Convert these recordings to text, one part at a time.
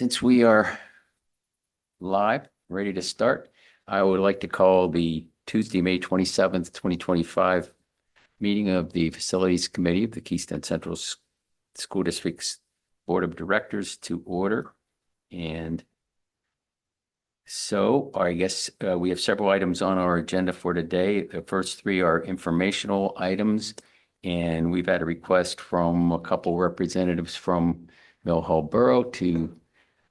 Since we are live, ready to start, I would like to call the Tuesday, May 27th, 2025 meeting of the Facilities Committee of the Keystone Central School District's Board of Directors to order. And so I guess we have several items on our agenda for today. The first three are informational items. And we've had a request from a couple representatives from Mill Hall Borough to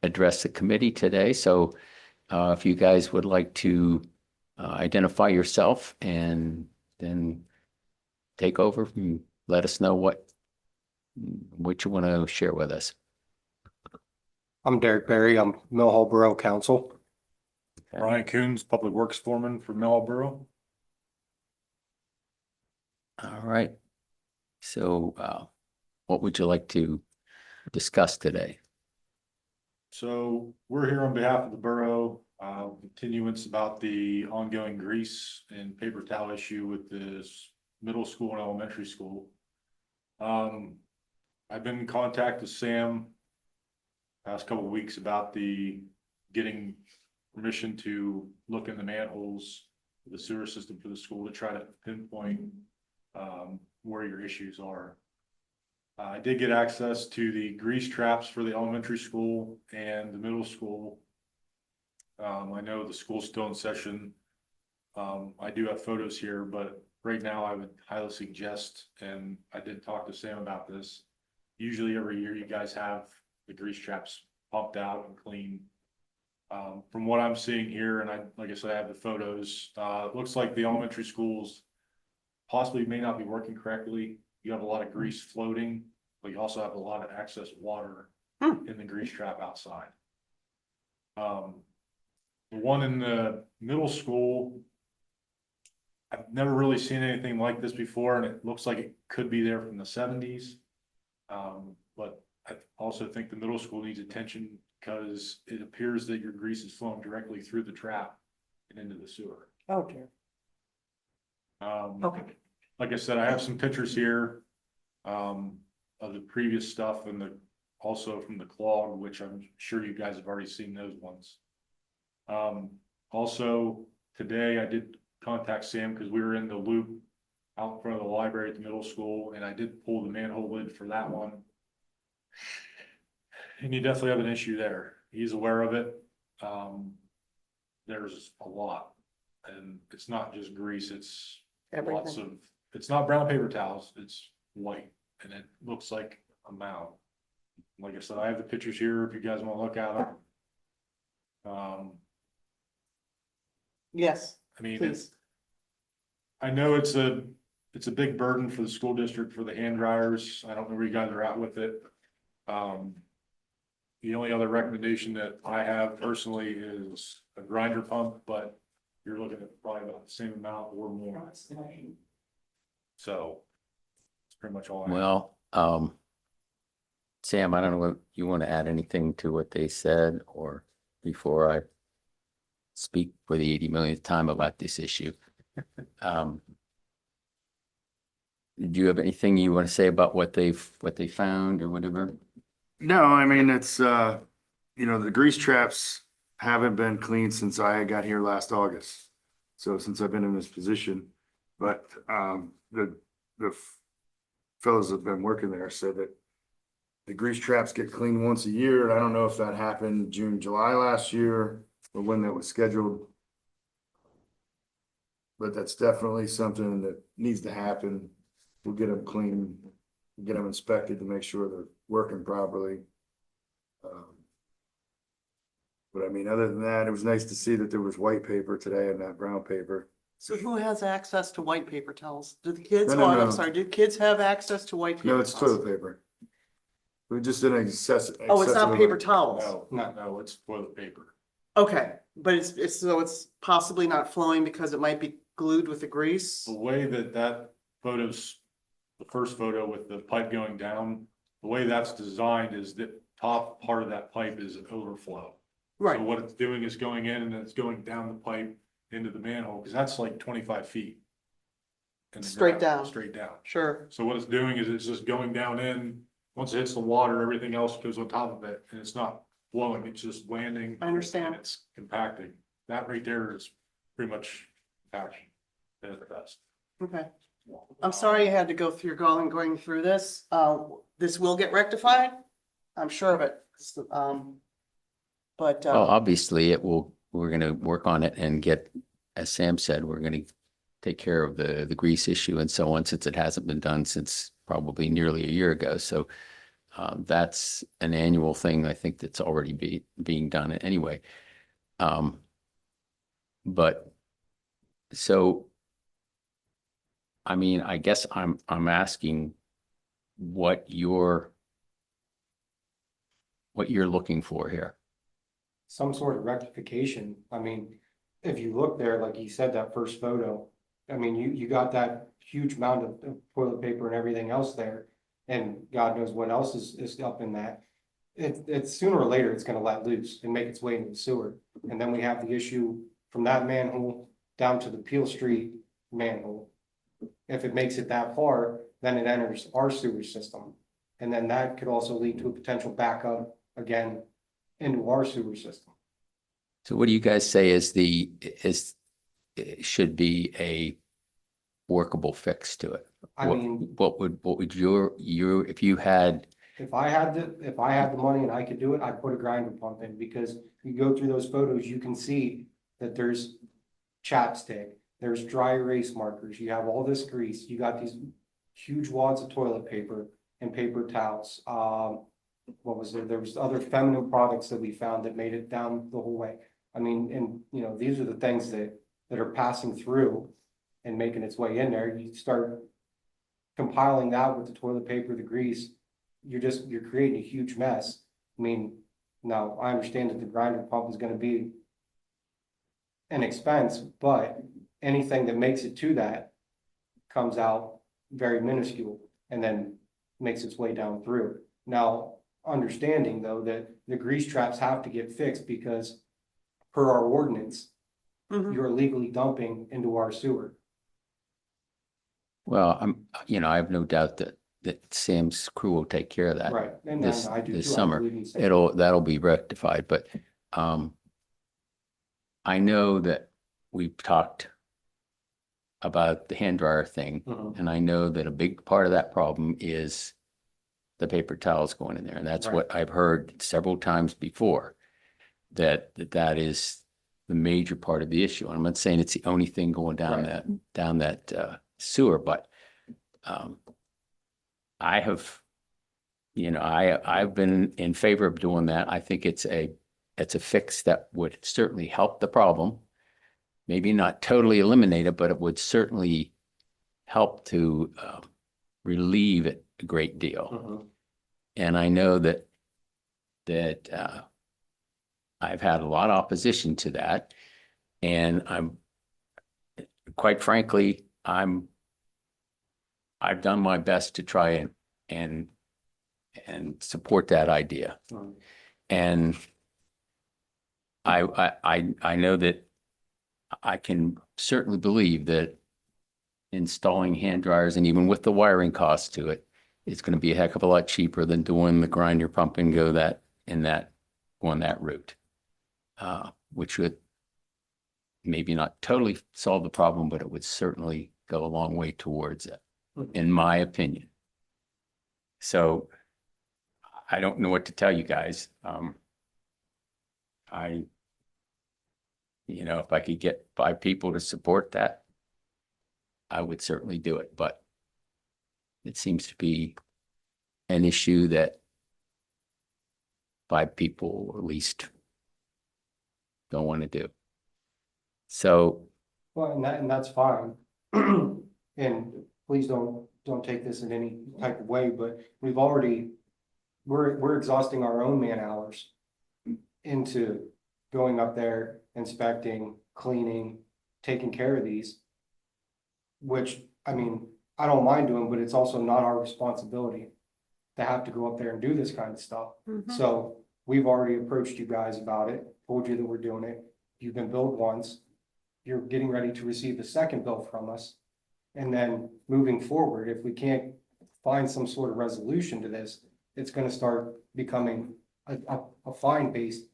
address the committee today. So if you guys would like to identify yourself and then take over and let us know what you want to share with us. I'm Derek Berry. I'm Mill Hall Borough Council. Okay. Brian Coons, Public Works Foreman for Mill Hall Borough. All right. So what would you like to discuss today? So we're here on behalf of the borough, continuance about the ongoing grease and paper towel issue with this middle school and elementary school. I've been in contact with Sam past couple of weeks about getting permission to look in the manholes, the sewer system for the school to try to pinpoint where your issues are. I did get access to the grease traps for the elementary school and the middle school. I know the school's still in session. I do have photos here, but right now I would highly suggest, and I did talk to Sam about this, usually every year you guys have the grease traps pumped out and cleaned. From what I'm seeing here, and like I said, I have the photos, it looks like the elementary schools possibly may not be working correctly. You have a lot of grease floating, but you also have a lot of excess water in the grease trap outside. The one in the middle school, I've never really seen anything like this before, and it looks like it could be there from the 70s. But I also think the middle school needs attention because it appears that your grease is flowing directly through the trap and into the sewer. Oh, dear. Okay. Like I said, I have some pictures here of the previous stuff and also from the clog, which I'm sure you guys have already seen those ones. Also today I did contact Sam because we were in the loop out in front of the library at the middle school, and I did pull the manhole lid for that one. And you definitely have an issue there. He's aware of it. There's a lot, and it's not just grease, it's lots of, it's not brown paper towels, it's white, and it looks like a mound. Like I said, I have the pictures here if you guys want to look at them. Yes, I mean, please. I know it's a big burden for the school district for the hand dryers. I don't know where you guys are at with it. The only other recommendation that I have personally is a grinder pump, but you're looking at probably about the same amount or more. So that's pretty much all I have. Well, Sam, I don't know if you want to add anything to what they said or before I speak for the 80 millionth time about this issue. Do you have anything you want to say about what they found or whatever? No, I mean, it's, the grease traps haven't been cleaned since I got here last August. So since I've been in this position, but, the fellows that have been working there said that the grease traps get cleaned once a year. And I don't know if that happened June, July last year or when that was scheduled. But that's definitely something that needs to happen. We'll get them cleaned, get them inspected to make sure they're working properly. But I mean, other than that, it was nice to see that there was white paper today and not brown paper. So who has access to white paper towels? Do the kids, No, I'm no. sorry, do kids have access to white paper? No, it's towels? toilet paper. We just didn't access. Oh, it's not paper towels? No, it's toilet paper. Okay, but so it's possibly not flowing because it might be glued with the grease? The way that photo's, the first photo with the pipe going down, the way that's designed is that top part of that pipe is an overflow. Right, So what it's doing is going in and then it's going down the pipe into the manhole, because that's like 25 feet. in the Straight ground, down. Straight down. sure. So what it's doing is it's just going down in, once it hits the water, everything else goes on top of it, and it's not flowing, it's just landing. I understand. And it's compacting. That right there is pretty much compaction at the best. Okay. I'm sorry you had to go through going through this. This will get rectified. I'm sure of it. But, Well, obviously it will, we're gonna work on it and get, as Sam said, we're gonna take care of the grease issue and so on, since it hasn't been done since probably nearly a year ago. So that's an annual thing, I think, that's already being done anyway. But so, I mean, I guess I'm asking what you're looking for here. Some sort of rectification. I mean, if you look there, like you said, that first photo, I mean, you got that huge amount of toilet paper and everything else there. And God knows what else is up in that. It's sooner or later, it's gonna let loose and make its way into the sewer. And then we have the issue from that manhole down to the Peel Street manhole. If it makes it that far, then it enters our sewer system. And then that could also lead to a potential backup again into our sewer system. So what do you guys say should be a workable fix to it? I mean, What would your, if you had, if I had the money and I could do it, I'd put a grinder pump in, because you go through those photos, you can see that there's chapstick, there's dry erase markers, you have all this grease, you got these huge wads of toilet paper and paper towels. What was there? There was other feminine products that we found that made it down the whole way. I mean, and you know, these are the things that are passing through and making its way in there. You start compiling that with the toilet paper, the grease, you're creating a huge mess. I mean, now I understand that the grinder pump is gonna be an expense, but anything that makes it to that comes out very minuscule and then makes its way down through. Now, understanding though that the grease traps have to get fixed, because per our ordinance, mhm. you're illegally dumping into our sewer. well, I have no doubt that Sam's crew will take care of that. Right. And this- I do this too. I summer. believe in safety. That'll be rectified, but I know that we've talked about the hand dryer thing, Mhm. and I know that a big part of that problem is the paper towels going in there, and that's what I've heard several times before, that is the major part of the issue. And I'm not saying it's the only thing going down that sewer, but I have, I've been in favor of doing that. I think it's a fix that would certainly help the problem. Maybe not totally eliminate it, but it would certainly help to relieve it a great deal. Mhm. And I know that I've had a lot of opposition to that. And quite frankly, I've done my best to try and support that idea. Mhm. And I know that I can certainly believe that installing hand dryers, and even with the wiring costs to it, it's going to be a heck of a lot cheaper than doing the grinder pump and going that route. Which would maybe not totally solve the problem, but it would certainly go a long way towards it, in my opinion. So I don't know what to tell you guys. If I could get 5 people to support that, I would certainly do it, but it seems to be an issue that 5 people at least don't want to do. So, Well, and that's fine. And please don't take this in any type of way, but we're exhausting our own man hours into going up there, inspecting, cleaning, taking care of these. Which, I mean, I don't mind doing, but it's also not our responsibility to have to go up there and do this kind of stuff. Mhm. So we've already approached you guys about it, told you that we're doing it. You've been billed once. You're getting ready to receive the second bill from us. And then moving forward, if we can't find some sort of resolution to this, it's gonna start becoming a fine-based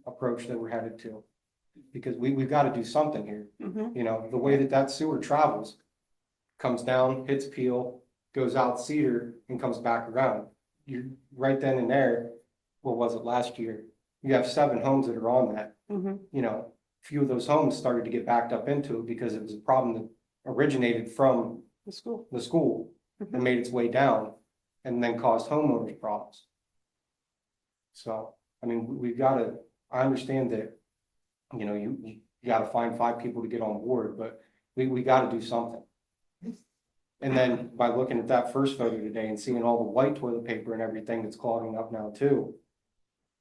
approach that we're headed to. Because we've got to do something here. Mhm. You know, the way that that sewer travels, comes down, hits Peel, goes out Cedar and comes back around. You're right then and there, what was it last year? You have 7 homes that are on that. Mhm. You know, a few of those homes started to get backed up into it because it was a problem that originated from The school. the school and made its way down and then caused homeowners problems. So, I mean, we've got to, I understand that, you know, you got to find 5 people to get on board, but we got to do something. And then by looking at that first photo today and seeing all the white toilet paper and everything that's clogging up now too,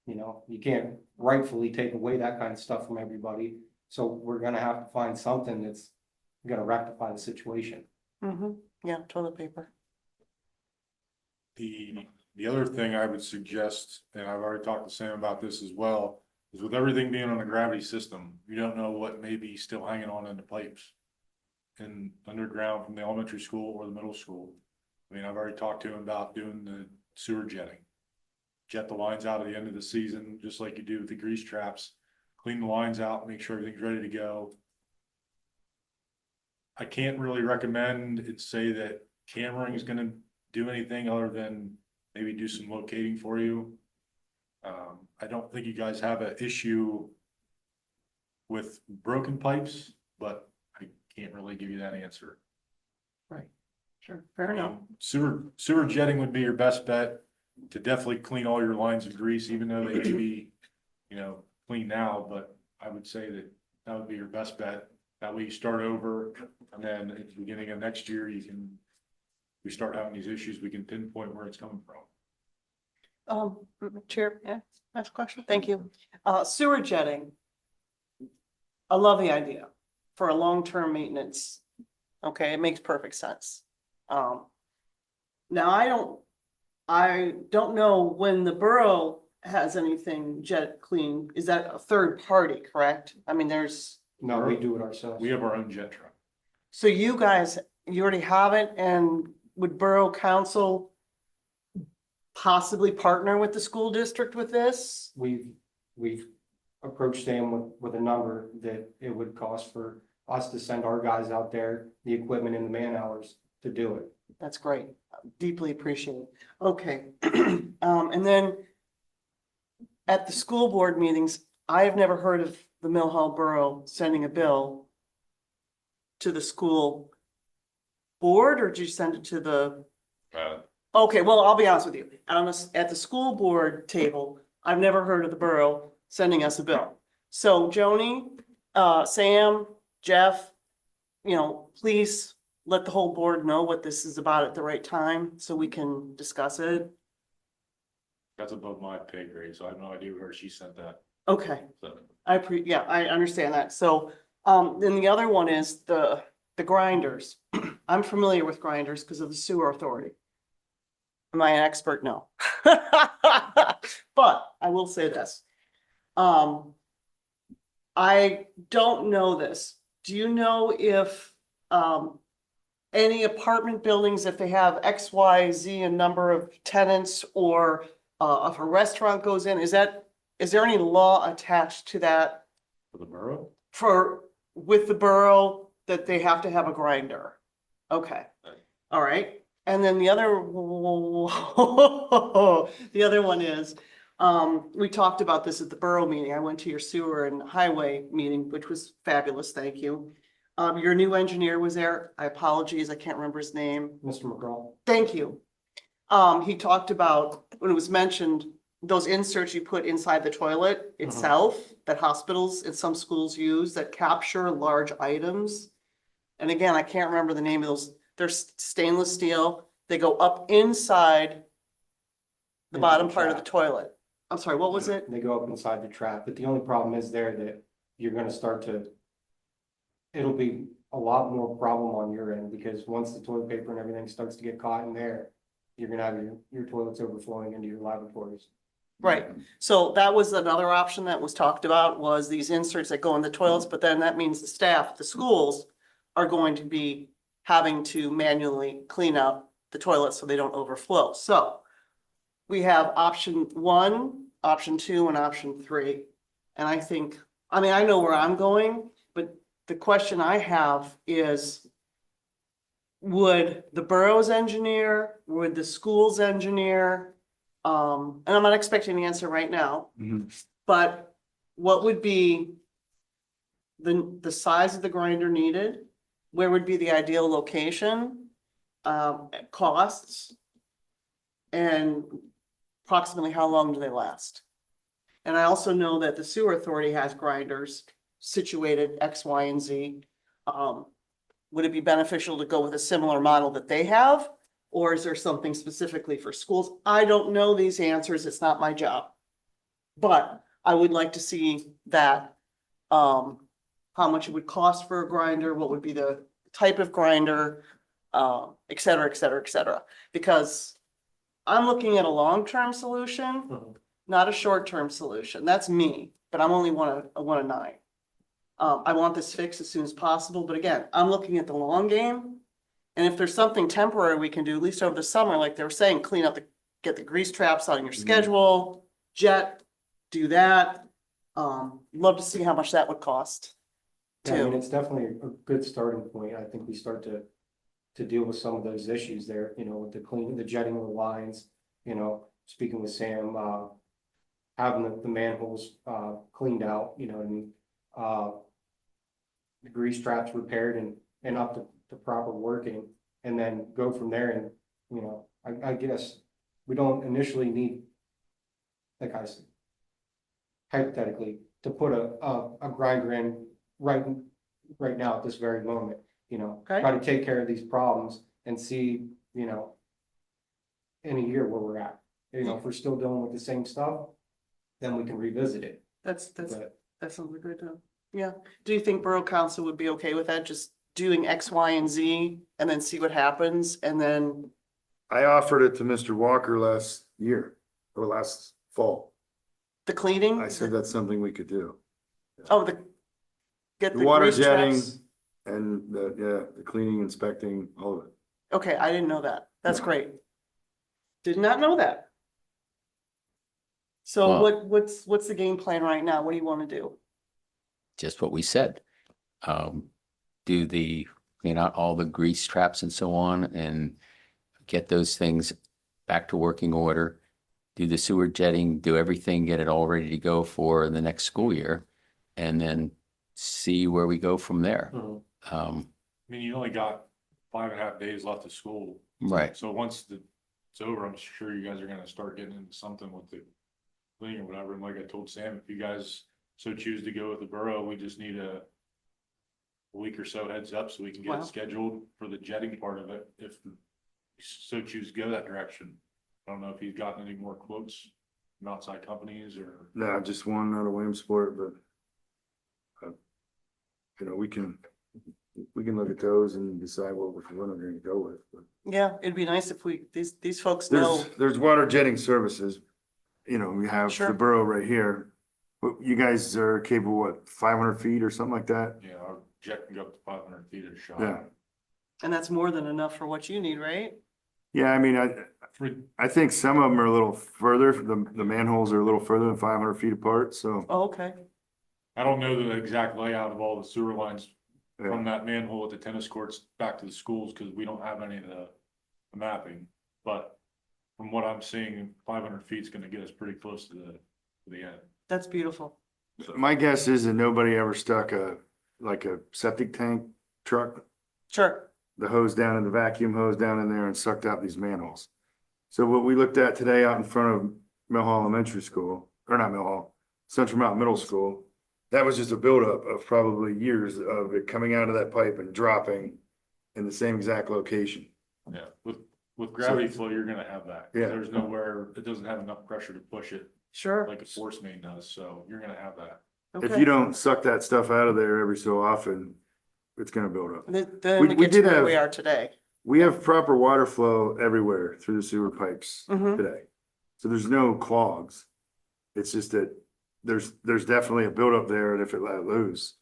you know, you can't rightfully take away that kind of stuff from everybody. So we're gonna have to find something that's gonna rectify the situation. Mhm. Yeah, toilet paper. The other thing I would suggest, and I've already talked to Sam about this as well, is with everything being on a gravity system, you don't know what may be still hanging on in the pipes. And underground from the elementary school or the middle school. I mean, I've already talked to him about doing the sewer jetting. Jet the lines out at the end of the season, just like you do with the grease traps. Clean the lines out, make sure everything's ready to go. I can't really recommend and say that cameraing is gonna do anything other than maybe do some locating for you. I don't think you guys have an issue with broken pipes, but I can't really give you that answer. Right. Sure, fair enough. Sewer jetting would be your best bet to definitely clean all your lines of grease, even though they may be, you know, clean now, but I would say that that would be your best bet. That way you start over, and then at the beginning of next year, we start having these issues, we can pinpoint where it's coming from. Chair, yeah, last question. Thank you. Sewer jetting. I love the idea for a long-term maintenance. Okay, it makes perfect sense. Now I don't know when the borough has anything jet clean. Is that a third party, correct? I mean, No, we do it ourselves. We have our own jet truck. so you guys, you already have it, and would Borough Council possibly partner with the school district with this? We've approached them with a number that it would cost for us to send our guys out there, the equipment and the man hours to do it. That's great. Deeply appreciated. Okay. And then at the school board meetings, I have never heard of the Mill Hall Borough sending a bill to the school board, or did you send it to the? Okay, well, I'll be honest with you. At the school board table, I've never heard of the borough sending us a bill. So Joni, Sam, Jeff, you know, please let the whole board know what this is about at the right time so we can discuss it. That's above my pay grade, so I have no idea where she sent that. Okay, So, yeah, I understand that. So, then the other one is the grinders. I'm familiar with grinders because of the sewer authority. Am I an expert? No. But I will say this. I don't know this. Do you know if, any apartment buildings, if they have X, Y, Z, a number of tenants, or, if a restaurant goes in, is there any law attached to that for the borough? with the borough that they have to have a grinder? Okay, all right. And then the other one is, we talked about this at the borough meeting. I went to your sewer and highway meeting, which was fabulous. Thank you. Your new engineer was there. I apologize, I can't remember his name. Mr. McGraw, Thank you. He talked about, when it was mentioned, those inserts you put inside the toilet itself, that hospitals and some schools use that capture large items. And again, I can't remember the name of those. They're stainless steel. They go up inside the Into bottom the part of the trap. toilet. I'm sorry, what was it? they go up inside the trap, but the only problem is there that you're gonna start to, it'll be a lot more problem on your end, because once the toilet paper and everything starts to get caught in there, you're gonna have your toilets overflowing into your laboratories. Right, so that was another option that was talked about, was these inserts that go in the toilets, but then that means the staff, the schools are going to be having to manually clean up the toilets so they don't overflow. So we have option one, option 2 and option 3. And I think, I mean, I know where I'm going, but the question I have is, would the borough's engineer, would the school's engineer, and I'm not expecting the answer right now, Mhm. but what would be the size of the grinder needed? Where would be the ideal location? Costs? And approximately how long do they last? And I also know that the sewer authority has grinders situated X, Y, and Z. Would it be beneficial to go with a similar model that they have? Or is there something specifically for schools? I don't know these answers. It's not my job. But I would like to see that, how much it would cost for a grinder, what would be the type of grinder, et cetera, et cetera, et cetera. Because I'm looking at a long-term solution, Mhm. not a short-term solution. That's me, but I'm only one of 9. I want this fixed as soon as possible, but again, I'm looking at the long game. And if there's something temporary we can do, at least over the summer, like they were saying, clean up get the grease traps on your schedule, jet, do that. Love to see how much that would cost. Yeah, I mean, Too. it's definitely a good starting point. I think we start to deal with some of those issues there, you know, with the jetting of the lines, you know, speaking with Sam, having the manholes, cleaned out, you know what I mean? The grease traps repaired and up to proper working, and then go from there. And, you know, I guess we don't initially need, like I said, hypothetically, to put a grinder in right now at this very moment, you know, Okay. try to take care of these problems and see, you know, in a year where we're at. You know, if we're still dealing with the same stuff, then we can revisit it. That's, But that sounds like a good, yeah. Do you think Borough Council would be okay with that? Just doing X, Y, and Z and then see what happens and then, I offered it to Mr. Walker last year or last fall. the cleaning? I said that's something we could do. Oh, get The the water grease jetting traps? and the cleaning, inspecting, all of it. Okay, I didn't know that. That's Yeah. great. Did not know that. So Well- what's the game plan right now? What do you want to do? Just what we said. Clean out all the grease traps and so on and get those things back to working order. Do the sewer jetting, do everything, get it all ready to go for the next school year, and then see where we go from there. Um, I mean, you only got 5.5 days left of school. right. So once it's over, I'm sure you guys are gonna start getting into something with the cleaning or whatever. And like I told Sam, if you guys so choose to go with the borough, we just need a week or so heads up so we can get Wow. it scheduled for the jetting part of it, if you so choose to go that direction. I don't know if you've gotten any more quotes from outside companies or. No, just one out of Williamsport, but you know, we can look at those and decide what we're gonna go with. But Yeah, it'd be nice if these folks know. there's water jetting services. You know, we have Sure. the borough right here. But you guys are capable, what, 500 feet or something like that? Yeah, our jet can go up to 500 feet at a shot. Yeah. And that's more than enough for what you need, right? Yeah, I mean, For- I think some of them are a little further, the manholes are a little further than 500 feet apart, so. Oh, okay. I don't know the exact layout of all the sewer lines Yeah. from that manhole at the tennis courts back to the schools, because we don't have any of the mapping. But from what I'm seeing, 500 feet is gonna get us pretty close to the end. That's beautiful. My guess is that nobody ever stuck like a septic tank truck, Sure. the hose down in the vacuum hose down in there and sucked out these manholes. So what we looked at today out in front of Mill Hall Elementary School, or not Mill Hall, Central Mountain Middle School, that was just a buildup of probably years of it coming out of that pipe and dropping in the same exact location. Yeah, with gravity flow, you're gonna have that. Yeah. There's nowhere, it doesn't have enough pressure to push it Sure. like a force main does, so you're gonna have that. If Okay. you don't suck that stuff out of there every so often, it's gonna build up. Then We- we we get to did where we have- are today. We have proper water flow everywhere through the sewer pipes Mhm. today. So there's no clogs. It's just that there's definitely a buildup there, and if it let loose,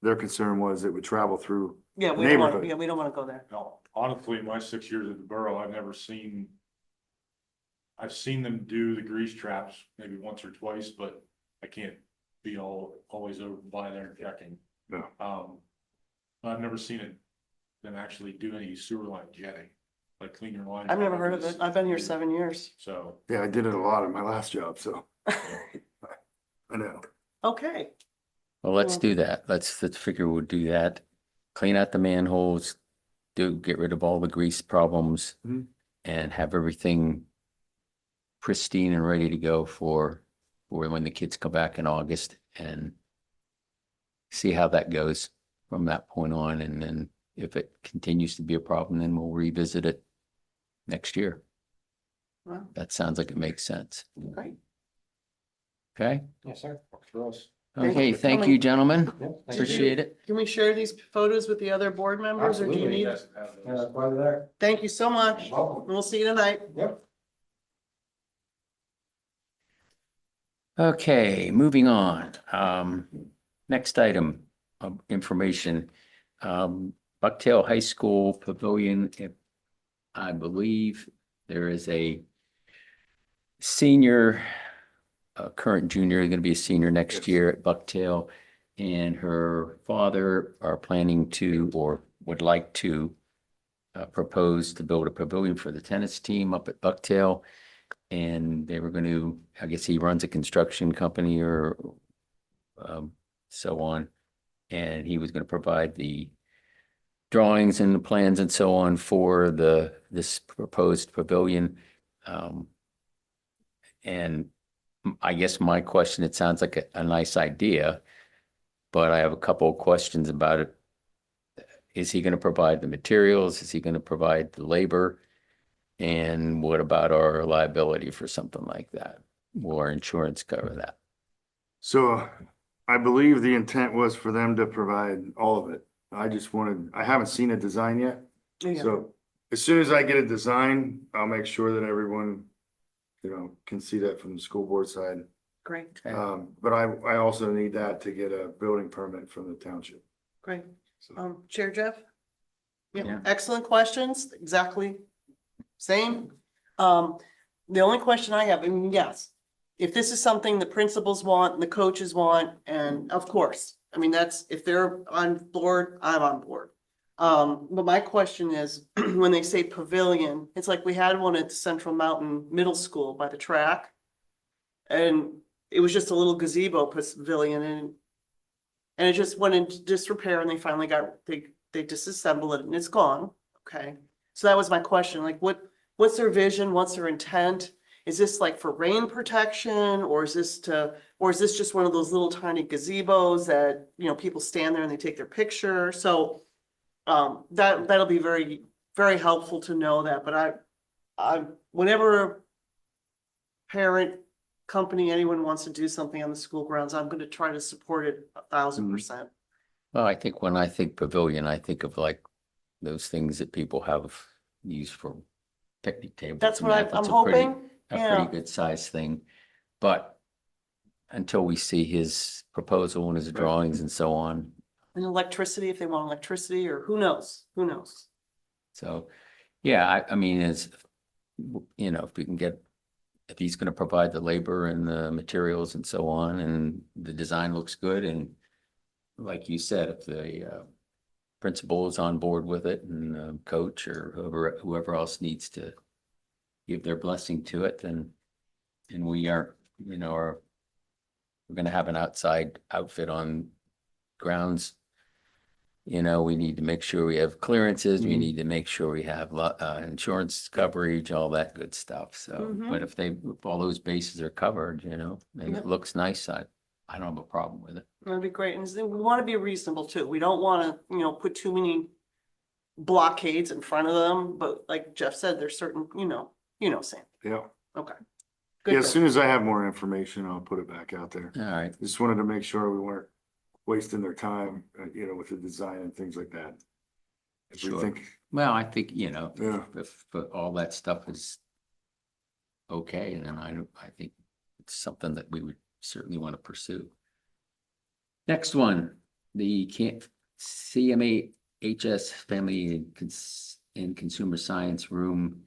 their concern was it would travel through. Yeah, we don't want, Neighborhood. yeah, we don't want to go there. Now, honestly, my 6 years at the borough, I've never seen I've seen them do the grease traps maybe once or twice, but I can't be always over by there checking. No. I've never seen them actually do any sewer line jetting, like clean your lines. I've never heard of it. I've been here 7 years. So, Yeah, I did it a lot in my last job, so. I know. Okay, Well, let's Well- do that. Let's figure we'll do that. Clean out the manholes, get rid of all the grease problems Mhm. and have everything pristine and ready to go for when the kids come back in August and see how that goes from that point on. And then if it continues to be a problem, then we'll revisit it next year. well, That sounds like it makes sense. great. Okay? Yes, sir. Works for us. Thank you Okay, for thank coming. you, gentlemen. Yep, thank you. Appreciate it. Can we share these photos with the other board members or do you Absolutely. need? Yeah, that's why they're there. Thank you so much. Welcome. We'll see you tonight. Yep. Okay, moving on. Next item of information. Bucktail High School Pavilion. I believe there is a senior, current junior, going to be a senior next Yes. year at Bucktail. And her father are planning to, or would like to, propose to build a pavilion for the tennis team up at Bucktail. And they were going to, I guess he runs a construction company or so on. And he was going to provide the drawings and the plans and so on for this proposed pavilion. And I guess my question, it sounds like a nice idea, but I have a couple of questions about it. Is he going to provide the materials? Is he going to provide the labor? And what about our liability for something like that? Will our insurance cover that? So I believe the intent was for them to provide all of it. I haven't seen a design yet. Yeah. So as soon as I get a design, I'll make sure that everyone, can see that from the school board side. Great, But I also need that to get a building permit from the township. great. So, Chair Jeff? Yeah. Yeah, excellent questions, exactly same. The only question I have, yes, if this is something the principals want, and the coaches want, and of course, that's, if they're on board, I'm on board. But my question is, when they say pavilion, it's like we had one at Central Mountain Middle School by the track. And it was just a little gazebo pavilion and it just went into disrepair and they finally they disassembled it and it's gone. Okay. So that was my question, like what's their vision? What's their intent? Is this like for rain protection or is this just one of those little tiny gazebos that, people stand there and they take their picture? So that'll be very, very helpful to know that, but whenever parent, company, anyone wants to do something on the school grounds, I'm going to try to support it 1,000%. Well, I think when I think pavilion, I think of like those things that people have used for picnic tables. That's and what that. I'm That's a pretty- hoping. A Yeah. pretty good size thing, but until we see his proposal and his drawings and so on. And electricity, if they want electricity, or who knows? Who knows? So, yeah, I mean, if we can get, if he's going to provide the labor and the materials and so on, and the design looks good, and like you said, if the principal is on board with it and the coach or whoever else needs to give their blessing to it, then, and we aren't, we're going to have an outside outfit on grounds. We need to make sure we have clearances, we Mhm. need to make sure we have insurance coverage, all that good stuff, so, Mhm. but if all those bases are covered, and Yep. it looks nice, I don't have a problem with it. That'd be great. And we want to be reasonable too. We don't want to, put too many blockades in front of them, but like Jeff said, there's certain, Sam. yeah. Okay. Yeah, Good. as soon as I have more information, I'll put it back out there. All right, Just wanted to make sure we weren't wasting their time, with the design and things like that. If we Sure. think, well, I think, yeah, if all that stuff is okay, then I think it's something that we would certainly want to pursue. Next one, the CMAHS Family and Consumer Science Room.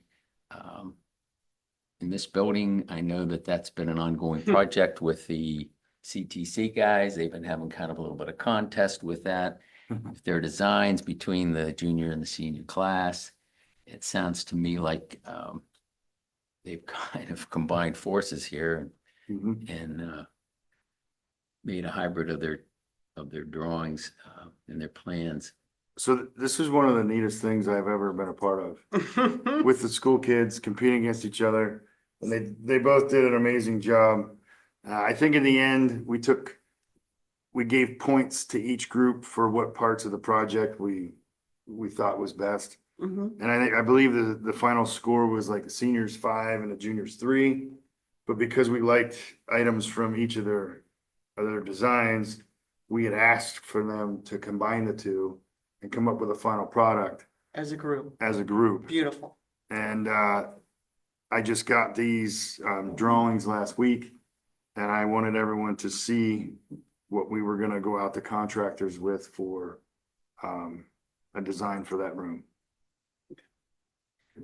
in this building. I know that that's been an ongoing project with the CTC guys. They've been having kind of a little bit of contest with that. With their designs between the junior and the senior class. It sounds to me like they've kind of combined forces here Mhm. and made a hybrid of their drawings and their plans. So this is one of the neatest things I've ever been a part of, with the school kids competing against each other. And they both did an amazing job. I think in the end, we gave points to each group for what parts of the project we thought was best. Mhm. And I believe the final score was like the seniors 5 and the juniors 3. But because we liked items from each of their designs, we had asked for them to combine the two and come up with a final product As a group, as a group. beautiful. And I just got these drawings last week, and I wanted everyone to see what we were gonna go out to contractors with for a design for that room.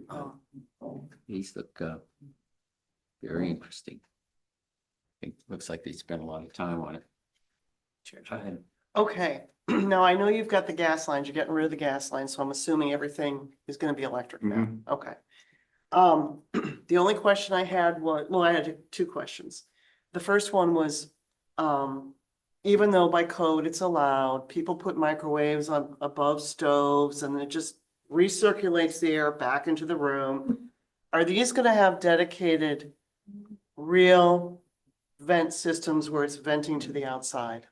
Um, These look very interesting. It looks like they spent a lot of time on it. Go ahead. Okay, now I know you've got the gas lines, you're getting rid of the gas lines, so I'm assuming everything is gonna be electric now, Mhm. okay. The only question I had was, well, I had two questions. The first one was, even though by code it's allowed, people put microwaves on above stoves and it just recirculates the air back into the room. Are these gonna have dedicated real vent systems where it's venting to the outside?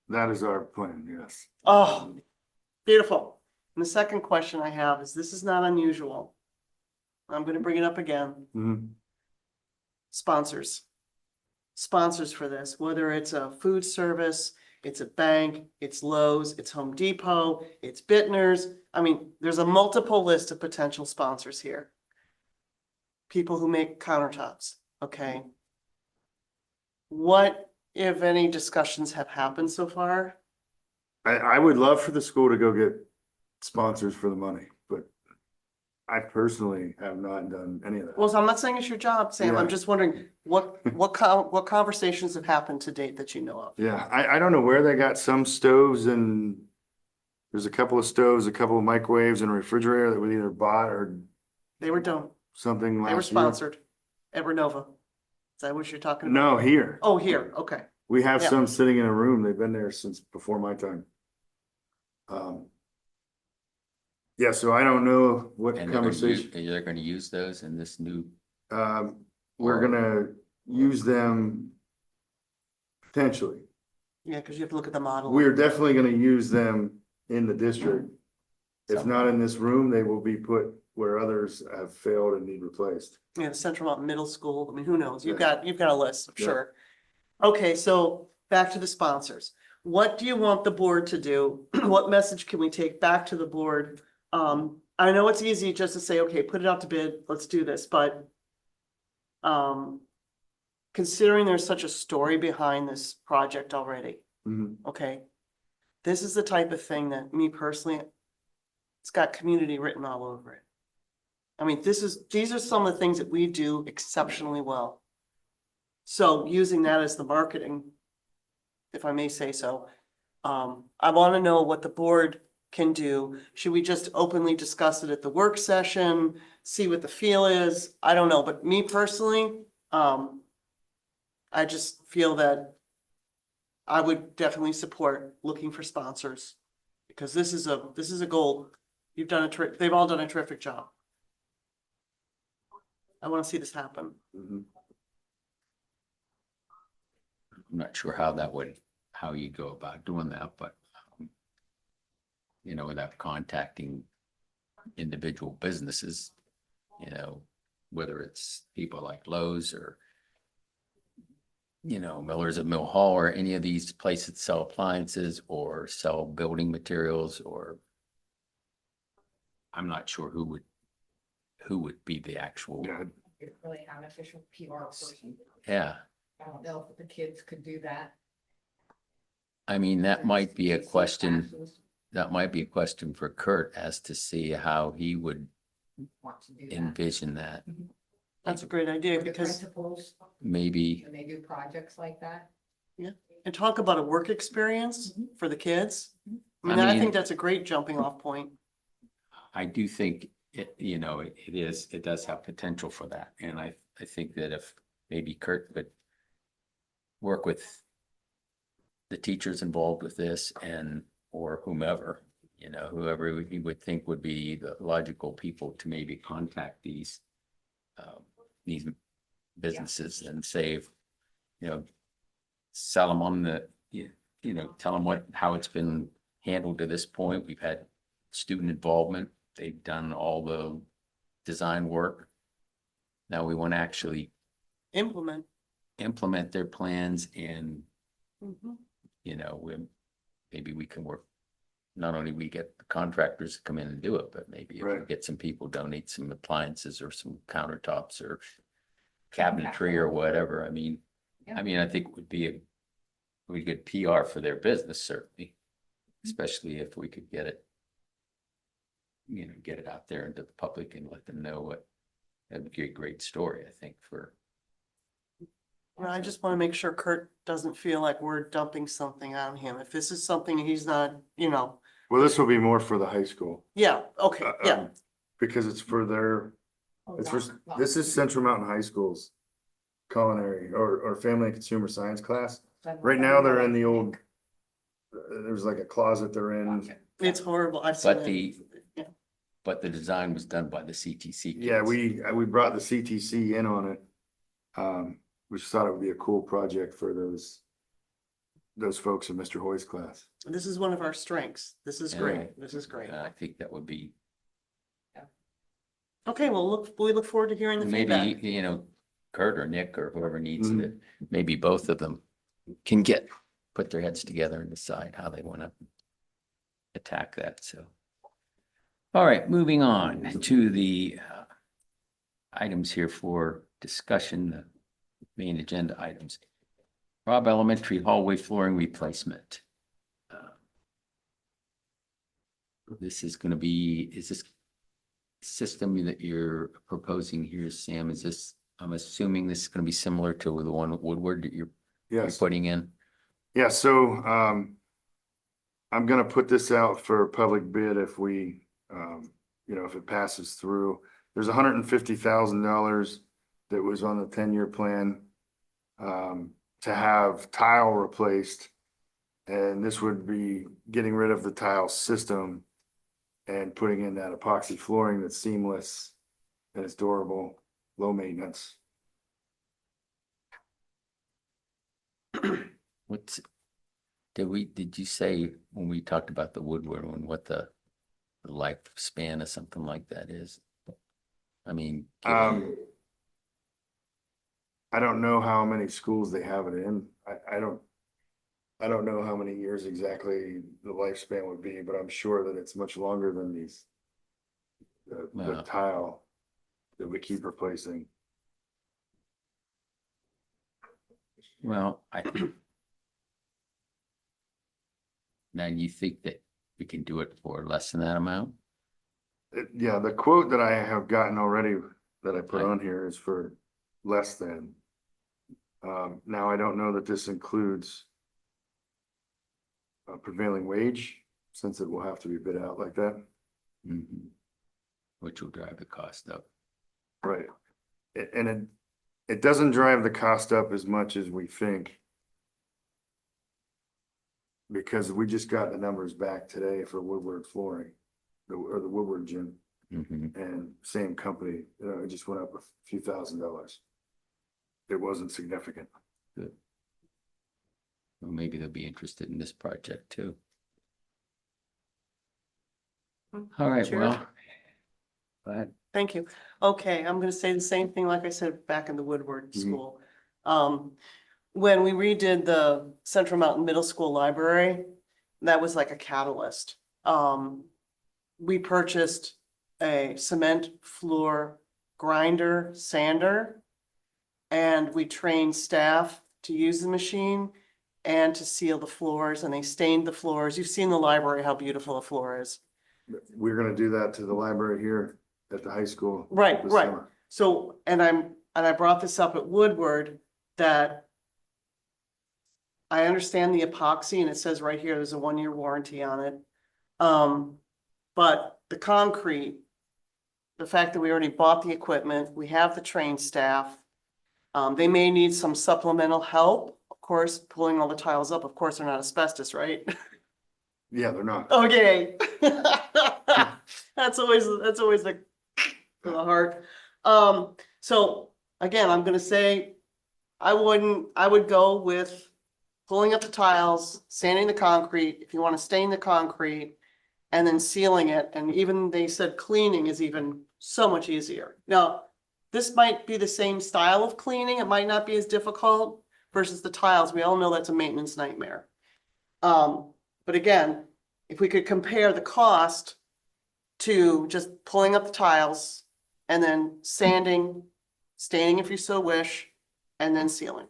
That is our plan, yes. Oh, beautiful. And the second question I have is, this is not unusual. I'm gonna bring it up again. Mhm. Sponsors. Sponsors for this, whether it's a food service, it's a bank, it's Lowe's, it's Home Depot, it's Bittner's. I mean, there's a multiple list of potential sponsors here. People who make countertops, okay? What, if any, discussions have happened so far? I would love for the school to go get sponsors for the money, but I personally have not done any of that. Well, so I'm not saying it's your job, Sam. I'm Yeah. just wondering what conversations have happened to date that you know of? Yeah, I don't know where they got some stoves, and there's a couple of stoves, a couple of microwaves and a refrigerator that we either bought or They were done. something They were last year. sponsored. Evernova. Is that what you're talking about? No, here. Oh, here, okay. We have Yeah. some sitting in a room. They've been there since before my time. Yeah, so I don't know what And conversation, they're gonna use those in this new, we're gonna use them potentially. Yeah, because you have to look at the model. We're definitely gonna use them in the district. If not in this room, they will be put where others have failed and need replaced. Yeah, the Central Mountain Middle School, I mean, who knows? You've Yeah. got a list, I'm Yeah. sure. Okay, so back to the sponsors. What do you want the board to do? What message can we take back to the board? I know it's easy just to say, okay, put it out to bid, let's do this, but considering there's such a story behind this project already, Mhm. okay? This is the type of thing that me personally, it's got community written all over it. I mean, these are some of the things that we do exceptionally well. So using that as the marketing, if I may say so, I want to know what the board can do. Should we just openly discuss it at the work session, see what the feel is? I don't know, but me personally, I just feel that I would definitely support looking for sponsors. Because this is a goal. You've done they've all done a terrific job. I want to see this happen. Mhm. I'm not sure how you go about doing that, but without contacting individual businesses, whether it's people like Lowe's or Miller's at Mill Hall or any of these places that sell appliances or sell building materials, or I'm not sure who would be the actual, Yeah, Really unofficial PR person. yeah. I don't know if the kids could do that. I mean, that might be a question for Kurt as to see how he would Want to do that. envision that. That's a great idea The because, principals, maybe, when they do projects like that. and talk about a work experience for the kids. I mean, I I mean- think that's a great jumping off point. I do think it, it does have potential for that. And I think that if maybe Kurt would work with the teachers involved with this or whomever, whoever he would think would be the logical people to maybe contact these businesses and save, sell them on tell them how it's been handled to this point. We've had student involvement. They've done all the design work. Now we want to actually Implement. implement their plans and, Mhm. maybe we can work. Not only we get the contractors to come in and do it, but maybe if we Right. get some people donate some appliances or some countertops or cabinetry or whatever. I mean, I think it would be a really good PR for their business, certainly. Especially if we could get it, get it out there into the public and let them know that'd be a great story, I think, for. Well, I just want to make sure Kurt doesn't feel like we're dumping something on him. If this is something he's not, Well, this will be more for the high school. yeah, okay, yeah. Because it's for their, Oh, it's for, wow. this is Central Mountain High School's culinary or family and consumer science class. Right now, they're in the old, there's like a closet they're in. Gotcha. It's horrible. I've seen But it. but the design was done by the CTC. Yeah, kids. we brought the CTC in on it. We just thought it would be a cool project for those folks in Mr. Hoy's class. This is one of our strengths. This is Yeah. great. This is great. I think that would be, Okay, well, we look forward to hearing the maybe, feedback. Kurt or Nick or whoever needs Mhm. to, maybe both of them can put their heads together and decide how they want to attack that, so. All right, moving on to the items here for discussion, the main agenda items. Robb Elementary hallway flooring replacement. This is gonna be, is this system that you're proposing here, Sam, is this, I'm assuming this is gonna be similar to the one at Woodward that you're Yes. putting in? Yeah, so I'm gonna put this out for public bid if we, if it passes through. There's $150,000 that was on the 10-year plan to have tile replaced. And this would be getting rid of the tile system and putting in that epoxy flooring that's seamless and it's durable, low maintenance. Did you say when we talked about the Woodward one, what the lifespan of something like that is? I mean, given- I don't know how many schools they have it in. I don't know how many years exactly the lifespan would be, but I'm sure that it's much longer than the Wow. tile that we keep replacing. well, now you think that we can do it for less than that amount? Yeah, the quote that I have gotten already that I put Right. on here is for less than. Now I don't know that this includes a prevailing wage, since it will have to be bid out like that. Mhm. Which will drive the cost up. Right. And it doesn't drive the cost up as much as we think. Because we just got the numbers back today for Woodward flooring, or the Woodward gym, Mhm. and same company, it just went up a few $1,000s. It wasn't significant. Good. Well, maybe they'll be interested in this project too. All right, Sure. well. Go ahead. Thank you. Okay, I'm gonna say the same thing like I said back in the Woodward Mhm. School. When we redid the Central Mountain Middle School library, that was like a catalyst. We purchased a cement floor grinder, sander. And we trained staff to use the machine and to seal the floors, and they stained the floors. You've seen the library, how beautiful the floor is. We're gonna do that to the library here at the high school. Right, this right. summer. So, and I brought this up at Woodward, that I understand the epoxy, and it says right here, there's a 1-year warranty on it. But the concrete, the fact that we already bought the equipment, we have the trained staff. They may need some supplemental help, of course, pulling all the tiles up. Of course, they're not asbestos, right? Yeah, they're not. Okay. That's always the heart. So again, I'm gonna say, I would go with pulling up the tiles, sanding the concrete, if you wanna stain the concrete, and then sealing it, and even they said cleaning is even so much easier. Now, this might be the same style of cleaning, it might not be as difficult versus the tiles, we all know that's a maintenance nightmare. But again, if we could compare the cost to just pulling up the tiles and then sanding, staining if you so wish, and then sealing.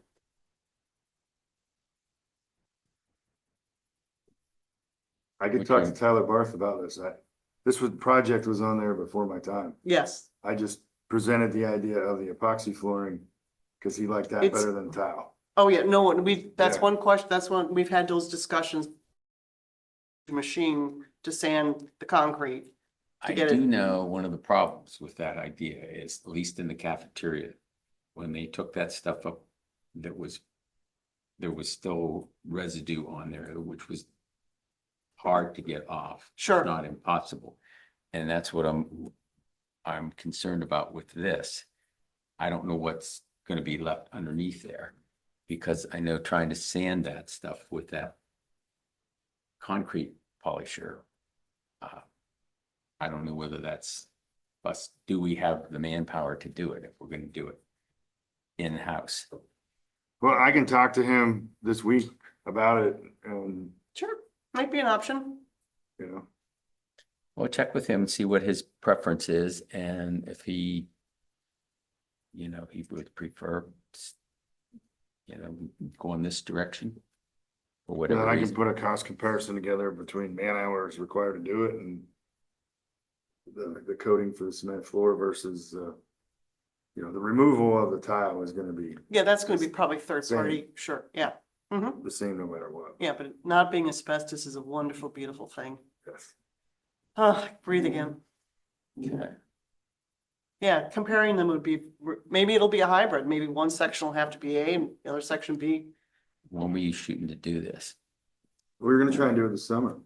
I could talk to Tyler Barth about this. Project was on there before my time. Yes, I just presented the idea of the epoxy flooring because he liked that It's- better than tile. oh yeah, no, that's Yeah. one question, that's one, we've had those discussions. Machine to sand the concrete. I get do it. know one of the problems with that idea is, at least in the cafeteria, when they took that stuff up, there was still residue on there, which was hard to get off. Sure. Not impossible. And that's what I'm concerned about with this. I don't know what's gonna be left underneath there. Because I know trying to sand that stuff with that concrete polisher. I don't know whether that's us. Do we have the manpower to do it if we're gonna do it in-house? Well, I can talk to him this week about it and, Sure, might be an option. you know, Well, check with him and see what his preference is, and if he, he would prefer, go in this direction. For and whatever then I can reason. put a cost comparison together between man hours required to do it and the coating for the cement floor versus, the removal of the tile is gonna be Yeah, that's gonna be probably third Same. party, sure, yeah. Mm-hmm. the same no matter what. Yeah, but not being asbestos is a wonderful, beautiful thing. Yes. Ah, breathe again. Okay. Yeah, comparing them would be, maybe it'll be a hybrid, maybe one section will have to be A and the other section B. When were you shooting to do this? We're gonna try and do it this summer.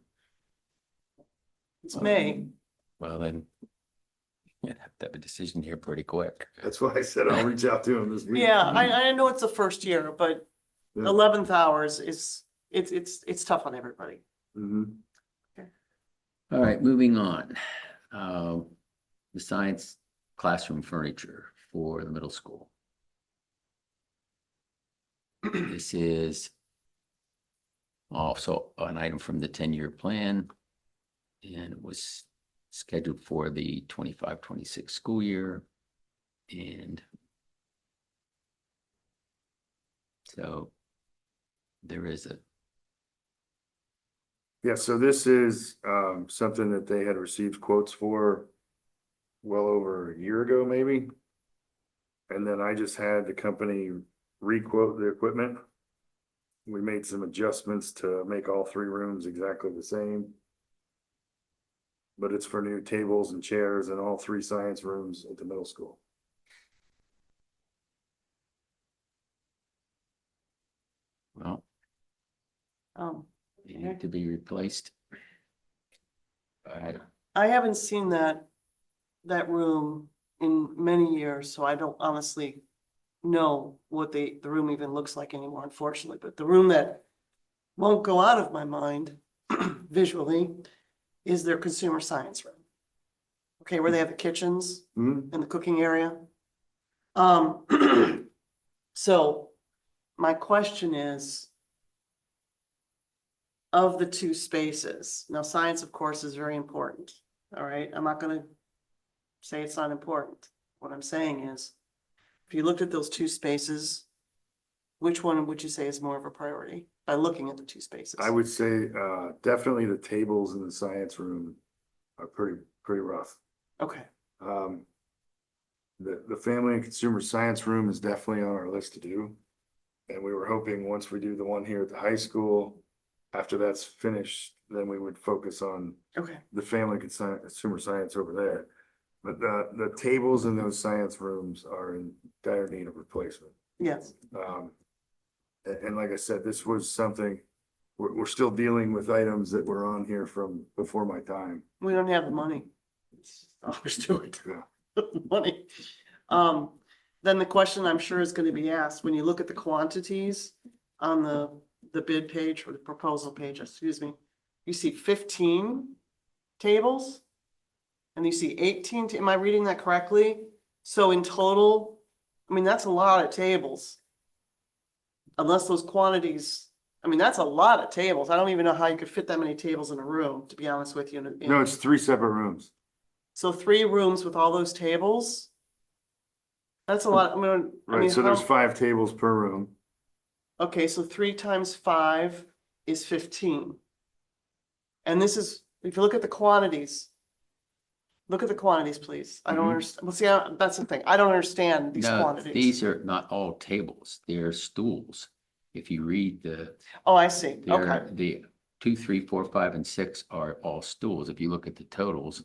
It's May. Well, then, you have to have a decision here pretty quick. That's why I said I'll reach out to him this week. Yeah, I know it's the first year, but Yeah. 11th hours is, it's tough on everybody. Mhm. All right, moving on. The science classroom furniture for the middle school. This is also an item from the 10-year plan. And it was scheduled for the 25-26 school year. And so there is a, Yeah, so this is something that they had received quotes for well over a year ago, maybe. And then I just had the company re-quote the equipment. We made some adjustments to make all 3 rooms exactly the same. But it's for new tables and chairs in all 3 science rooms at the middle school. well, they need to be replaced. I haven't seen that room in many years, so I don't honestly know what the room even looks like anymore, unfortunately, but the room that won't go out of my mind visually is their consumer science room. Okay, where they have the kitchens Mhm. and the cooking area. So my question is, of the 2 spaces, now science, of course, is very important, all right? I'm not gonna say it's not important. What I'm saying is, if you looked at those 2 spaces, which one would you say is more of a priority by looking at the 2 spaces? I would say definitely the tables in the science room are pretty rough. Okay, The family and consumer science room is definitely on our list to do. And we were hoping once we do the one here at the high school, after that's finished, then we would focus on Okay, the family consumer science over there. But the tables in those science rooms are in dire need of replacement. yes, And like I said, this was something, we're still dealing with items that were on here from before my time. we don't have the money. Let's do it. Yeah. Money. Then the question I'm sure is gonna be asked, when you look at the quantities on the bid page or the proposal page, excuse me, you see 15 tables? And you see 18, am I reading that correctly? So in total, I mean, that's a lot of tables. Unless those quantities, I mean, that's a lot of tables. I don't even know how you could fit that many tables in a room, to be honest with you. No, it's 3 separate rooms. So 3 rooms with all those tables? That's a lot, I mean, Right, so there's how, 5 tables per room. okay, so 3 times 5 is 15. And this is, if you look at the quantities, look at the quantities, please. I don't Mhm. understand, well, see, that's the thing. I don't understand these No, quantities. these are not all tables, they're stools. If you read Oh, I see, okay. the 2, 3, 4, 5, and 6 are all stools. If you look at the totals,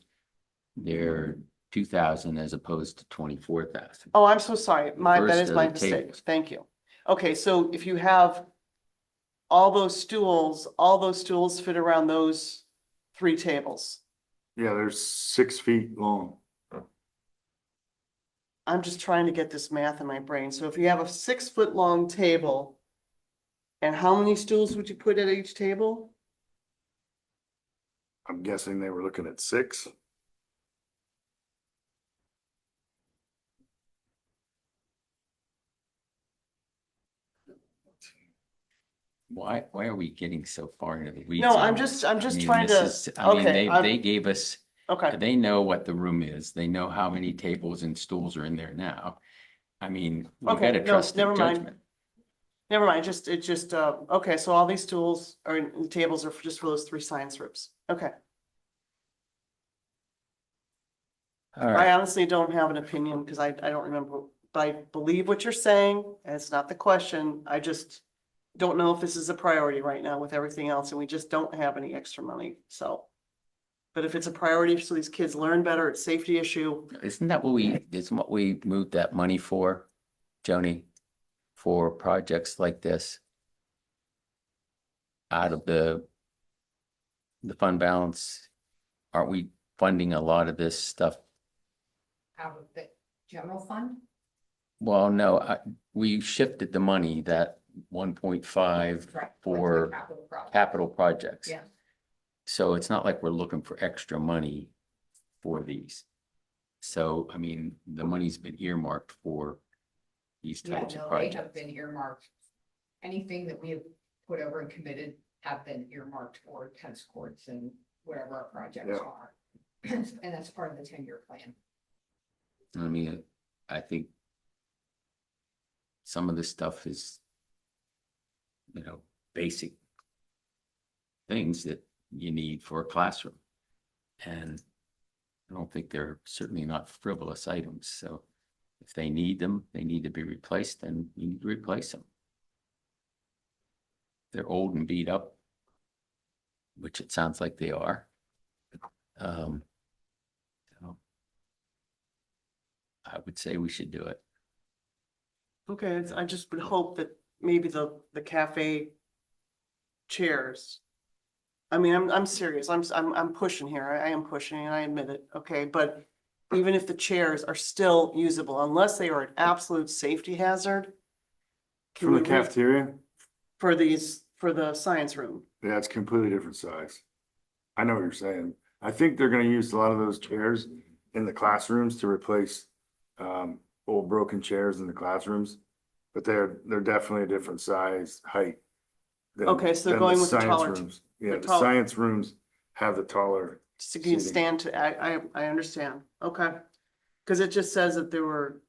they're 2,000 as opposed to 24,000. Oh, I'm so sorry. That First is are my the mistake. tables. Thank you. Okay, so if you have all those stools fit around those 3 tables. Yeah, there's 6 feet long. I'm just trying to get this math in my brain. So if you have a 6-foot long table, and how many stools would you put at each table? I'm guessing they were looking at 6. Why are we getting so far into the weeds? No, on I'm this? just I mean, trying this to- is- I mean, okay, they gave us, Okay, they know what the room is. They know how many tables and stools are in there now. I mean, we Okay, gotta no, trust their never mind. judgment. never mind. Okay, so all these stools the tables are just for those 3 science rooms. Okay. All I right, honestly don't have an opinion because I don't remember, but I believe what you're saying, and it's not the question. I just don't know if this is a priority right now with everything else, and we just don't have any extra money, so. But if it's a priority so these kids learn better, it's a safety issue. isn't what we moved that money for, Joni? For projects like this? Out of the fund balance, aren't we funding a lot of this stuff? Out of the general fund? Well, no, we shifted the money, that 1.5 Right, for capital project. capital projects. Yeah. So it's not like we're looking for extra money for these. So, I mean, the money's been earmarked for these Yeah, types of no, they have projects. been earmarked. Anything that we have put over and committed have been earmarked for tennis courts and whatever our projects Yeah. are. And that's part of the 10-year plan. I mean, I think some of this stuff is, basic things that you need for a classroom. And I don't think they're certainly not frivolous items, so if they need them, they need to be replaced, then you need to replace them. They're old and beat up, which it sounds like they are. So I would say we should do it. Okay, I just would hope that maybe the cafe chairs. I mean, I'm serious. I'm pushing here. I am pushing and I admit it. Okay, but even if the chairs are still usable, unless they are an absolute safety hazard. can From the we re- cafeteria, For the science room. yeah, it's completely different size. I know what you're saying. I think they're gonna use a lot of those chairs in the classrooms to replace old broken chairs in the classrooms. But they're definitely a different size, height. than- Okay, so they're than going with the science taller rooms. Yeah, the the tall- science rooms have the taller, Just to can Seating. stand to, I understand. Okay. Cause it just says that they were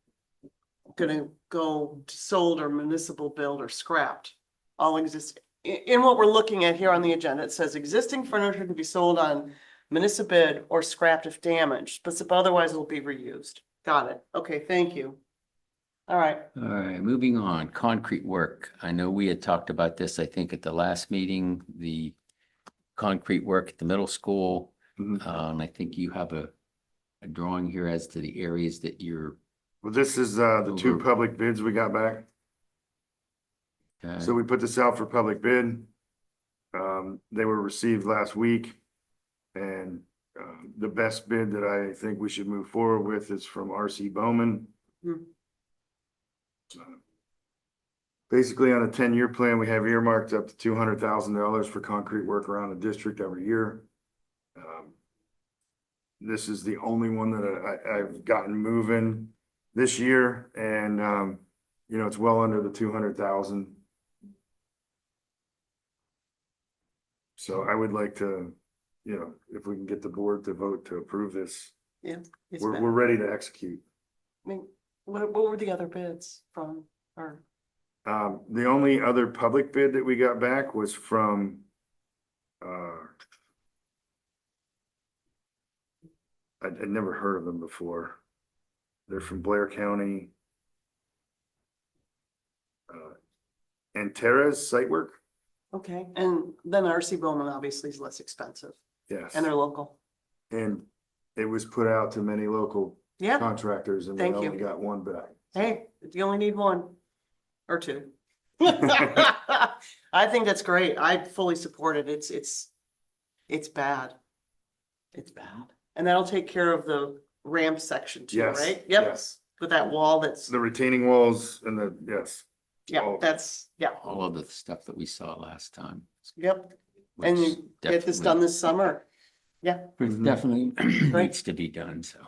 gonna go sold or municipal build or scrapped. All exist, in what we're looking at here on the agenda, it says existing furniture to be sold on municipal bid or scrapped if damaged, but otherwise it'll be reused. got it. Okay, thank you. All right, All right, moving on, concrete work. I know we had talked about this, I think, at the last meeting, the concrete work at the middle school. Mhm. I think you have a drawing here as to the areas that you're, Well, this is, the two Over. public bids we got back. So we put this out for public bid. They were received last week. And, the best bid that I think we should move forward with is from RC Bowman. Hmm. Basically, on a 10-year plan, we have earmarked up to $200,000 for concrete work around the district every year. This is the only one that I've gotten moving this year, and, you know, it's well under the 200,000. So I would like to, you know, if we can get the board to vote to approve this, it's we're been, ready to execute. I mean, what were the other bids from, or, The only other public bid that we got back was from, I'd never heard of them before. They're from Blair County. Antares Site Work, okay, and then RC Bowman obviously is less expensive, yes. and they're local. And it was put out to many local Yeah, contractors and we Thank you. only got one back. hey, you only need one or two. I think that's great. I fully support it. It's bad. It's bad. And that'll take care of the ramp section too, Yes, right? Yep, yes. with that wall that's, The retaining walls and the, yes. yeah, that's, yeah, all of the stuff that we saw last time. yep. And which you get this done this summer. Yeah, Mhm. Definitely Great. needs to be done, so.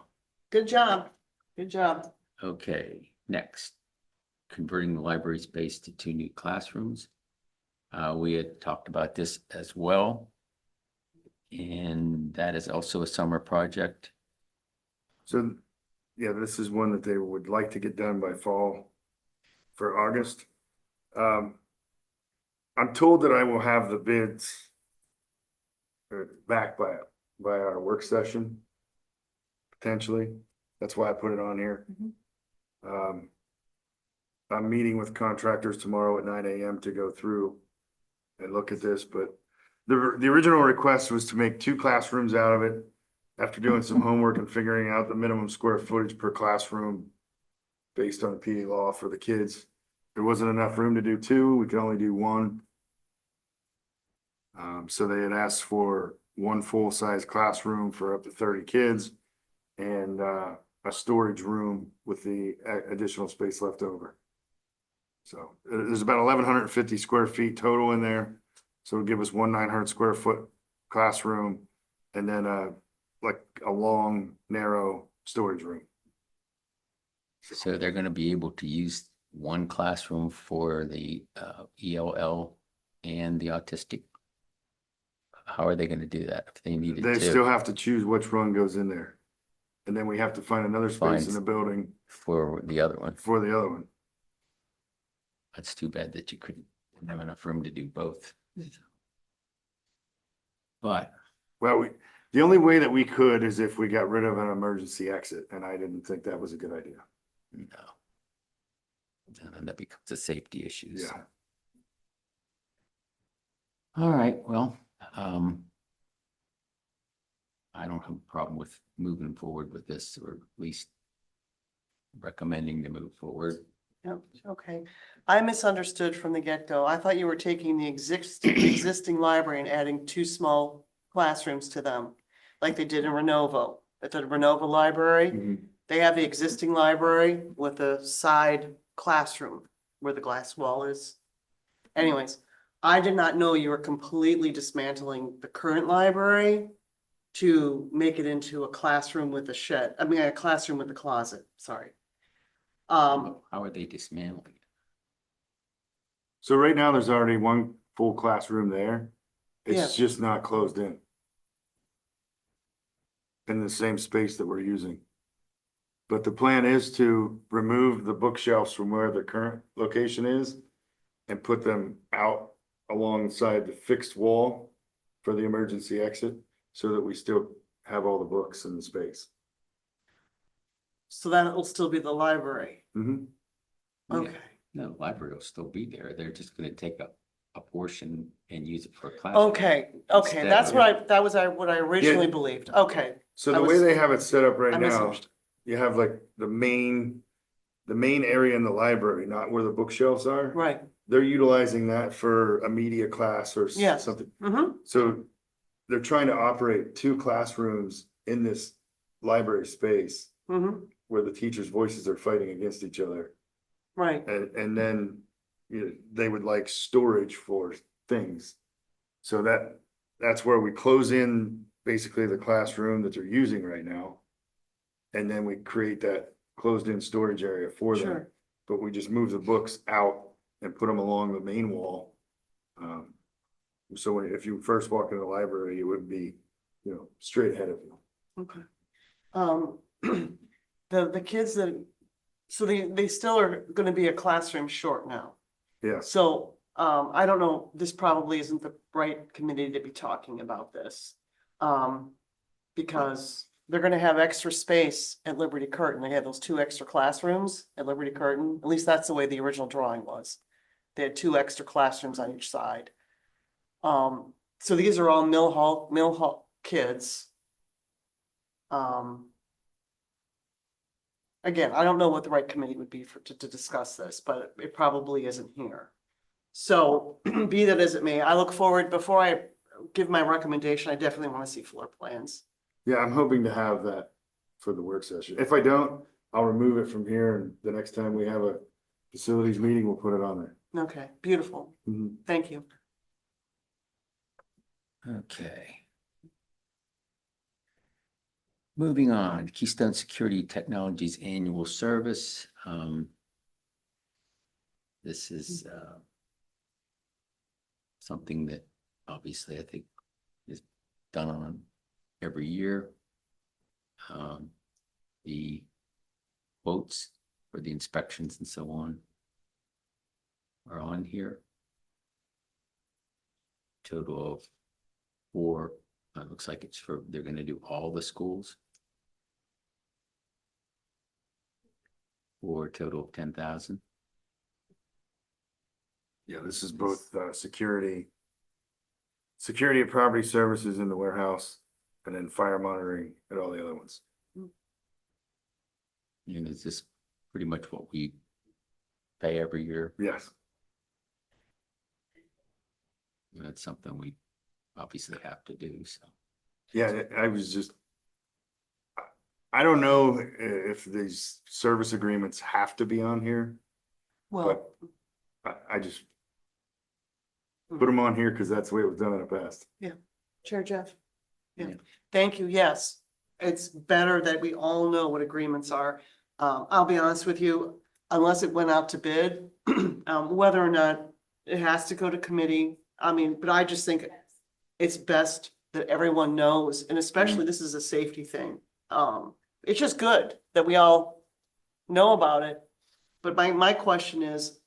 good job. Good job. Okay, next, converting the library space to 2 new classrooms. We had talked about this as well. And that is also a summer project. So, yeah, this is one that they would like to get done by fall for August. I'm told that I will have the bids back by our work session. Potentially. That's why I put it on here. I'm meeting with contractors tomorrow at 9 AM to go through and look at this, but the original request was to make 2 classrooms out of it. After doing some homework and figuring out the minimum square footage per classroom based on PD law for the kids, there wasn't enough room to do 2. We could only do 1. So they had asked for 1 full-size classroom for up to 30 kids and, a storage room with the additional space left over. So there's about 1,150 square feet total in there. So it'll give us 1 900 square foot classroom and then like a long, narrow storage room. So they're gonna be able to use one classroom for the ELL and the autistic. How are they gonna do that if they needed They still to have to choose which one goes in there. And then we have to find another space in Find- the building for the other one? for the other one. That's too bad that you couldn't have enough room to do both. But Well, the only way that we could is if we got rid of an emergency exit, and I didn't think that was a good idea. no. Then that becomes a safety issue. so. Yeah. All right, well, I don't have a problem with moving forward with this, or at least recommending to move forward. Yep, okay. I misunderstood from the get-go. I thought you were taking the existing library and adding 2 small classrooms to them, like they did in Renovo. At the Renovo library, they have the existing library with a side classroom where the glass wall is. Anyways, I did not know you were completely dismantling the current library to make it into a classroom with a shed, I mean, a classroom with a closet, sorry. How are they dismantling it? So right now, there's already 1 full classroom there. It's just not closed in. In the same space that we're using. But the plan is to remove the bookshelves from where the current location is and put them out alongside the fixed wall for the emergency exit so that we still have all the books in the space. So that'll still be the library. Mhm. Yeah. Okay, No, the library will still be there. They're just gonna take a portion and use it for a classroom. okay, Instead that's of- what I originally believed. Okay, So I the way was- they have it set up right I now, misunderstood. you have like the main area in the library, not where the bookshelves are. Right, They're utilizing that for a media class or Yes. something. mm-hmm, So they're trying to operate 2 classrooms in this library space mm-hmm, where the teachers' voices are fighting against each other. right, And then, you know, they would like storage for things. So that's where we close in basically the classroom that they're using right now. And then we create that closed-in storage area for them. sure, But we just move the books out and put them along the main wall. So if you first walk in the library, it would be, you know, straight ahead of you. okay. The kids that, so they still are gonna be a classroom short now. Yes, So, I don't know, this probably isn't the right committee to be talking about this. Because they're gonna have extra space at Liberty Curtain. They have those 2 extra classrooms at Liberty Curtain. At least that's the way the original drawing was. They had 2 extra classrooms on each side. So these are all Mill Hall kids. Again, I don't know what the right committee would be to discuss this, but it probably isn't here. So be that as it may, I look forward, before I give my recommendation, I definitely want to see floor plans. yeah, I'm hoping to have that for the work session. If I don't, I'll remove it from here and the next time we have a facilities meeting, we'll put it on there. Okay, beautiful. Mhm. Thank you. Okay. Moving on, Keystone Security Technologies Annual Service. This is something that obviously I think is done on every year. The quotes for the inspections and so on are on here. Total of 4, it looks like it's for, they're gonna do all the schools. For a total of 10,000. Yeah, this is both security of property services in the warehouse and then fire monitoring and all the other ones. And is this pretty much what we pay every year? Yes. That's something we obviously have to do, so. Yeah, I was just. I don't know if these service agreements have to be on here, Well, but I just. Put them on here because that's the way it was done in the past. Chair Jeff? Yeah, Yeah. thank you. Yes, it's better that we all know what agreements are. I'll be honest with you, unless it went out to bid, whether or not it has to go to committee, I mean, but I just think it's best that everyone knows, and especially this is a safety thing. It's just good that we all know about it. But my question is,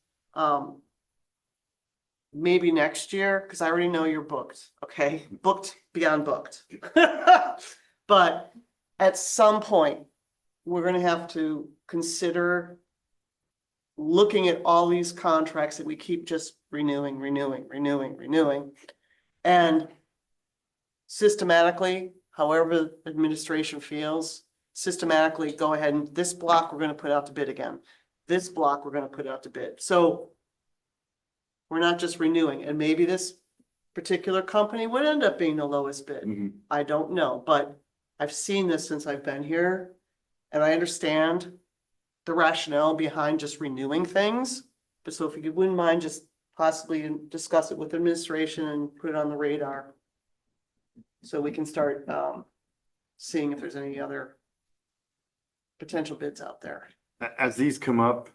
maybe next year, because I already know you're booked, okay? Booked beyond booked. But at some point, we're gonna have to consider looking at all these contracts that we keep just renewing. And systematically, however the administration feels, systematically go ahead and this block, we're gonna put out to bid again. This block, we're gonna put out to bid. So we're not just renewing, and maybe this particular company would end up being the lowest bid. Mhm. I don't know, but I've seen this since I've been here. And I understand the rationale behind just renewing things. But so if you wouldn't mind just possibly discuss it with administration and put it on the radar. So we can start seeing if there's any other potential bids out there. As these come up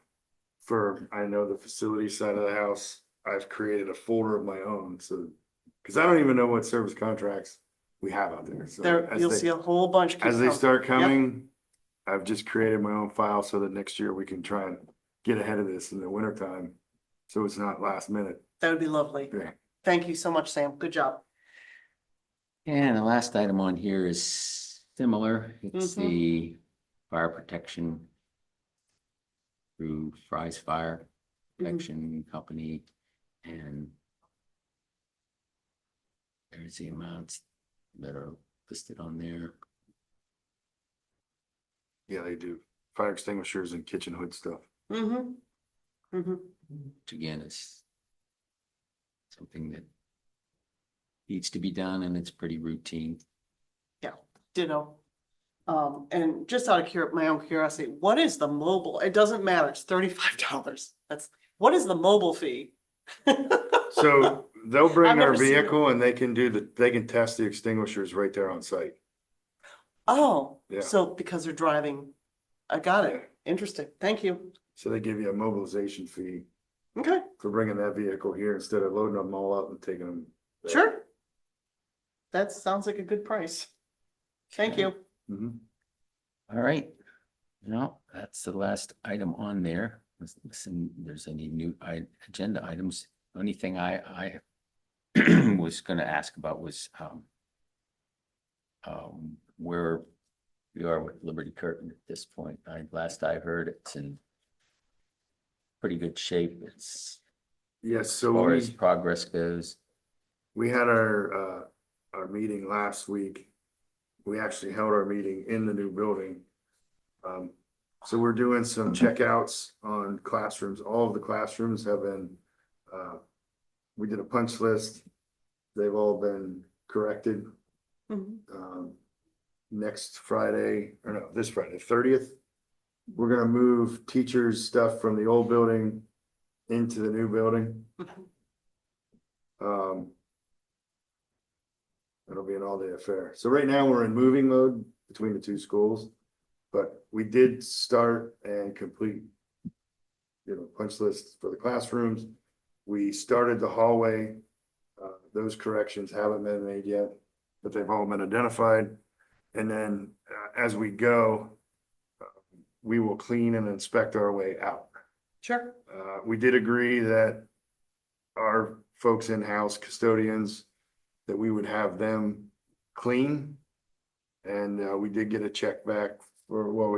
for, I know the facility side of the house, I've created a folder of my own, so. Cause I don't even know what service contracts we have out there, so. There, as you'll they- see a whole bunch. keep As they coming. start Yep. coming, I've just created my own file so that next year we can try and get ahead of this in the winter time. So it's not last minute. That would be lovely. Yeah. Thank you so much, Sam. Good job. And the last item on here is similar. It's Mhm. the fire protection through Fry's Fire Protection Company, and there's the amounts that are listed on there. Yeah, they do. Fire extinguishers and kitchen hood stuff. Mm-hmm. Mm-hmm. Which again is something that needs to be done, and it's pretty routine. Ditto. And just out of my own curiosity, what is the mobile? It doesn't matter. It's $35. What is the mobile fee? So they'll I've bring never our seen it. vehicle and they can they can test the extinguishers right there on site. Oh, Yeah. so because they're driving, I got it. Interesting. Thank you. So they give you a mobilization fee Okay, for bringing that vehicle here instead of loading them all up and taking them. there. sure. That sounds like a good price. Thank you. Mhm. All right. No, that's the last item on there. Listen, there's any new agenda items. Only thing I was gonna ask about was where we are with Liberty Curtain at this point. Last I heard, it's in pretty good shape. It's Yes, as so far as we, progress goes. we had our meeting last week. We actually held our meeting in the new building. So we're doing some checkouts on classrooms. All of the classrooms have been, we did a punch list. They've all been corrected. Mhm. Next Friday, or no, this Friday, 30th, we're gonna move teachers' stuff from the old building into the new building. It'll be an all-day affair. So right now, we're in moving mode between the two schools. But we did start and complete, punch lists for the classrooms. We started the hallway. Those corrections haven't been made yet, but they've all been identified. And then as we go, we will clean and inspect our way out. Sure. We did agree that our folks in-house custodians, that we would have them clean. And we did get a check back for, well,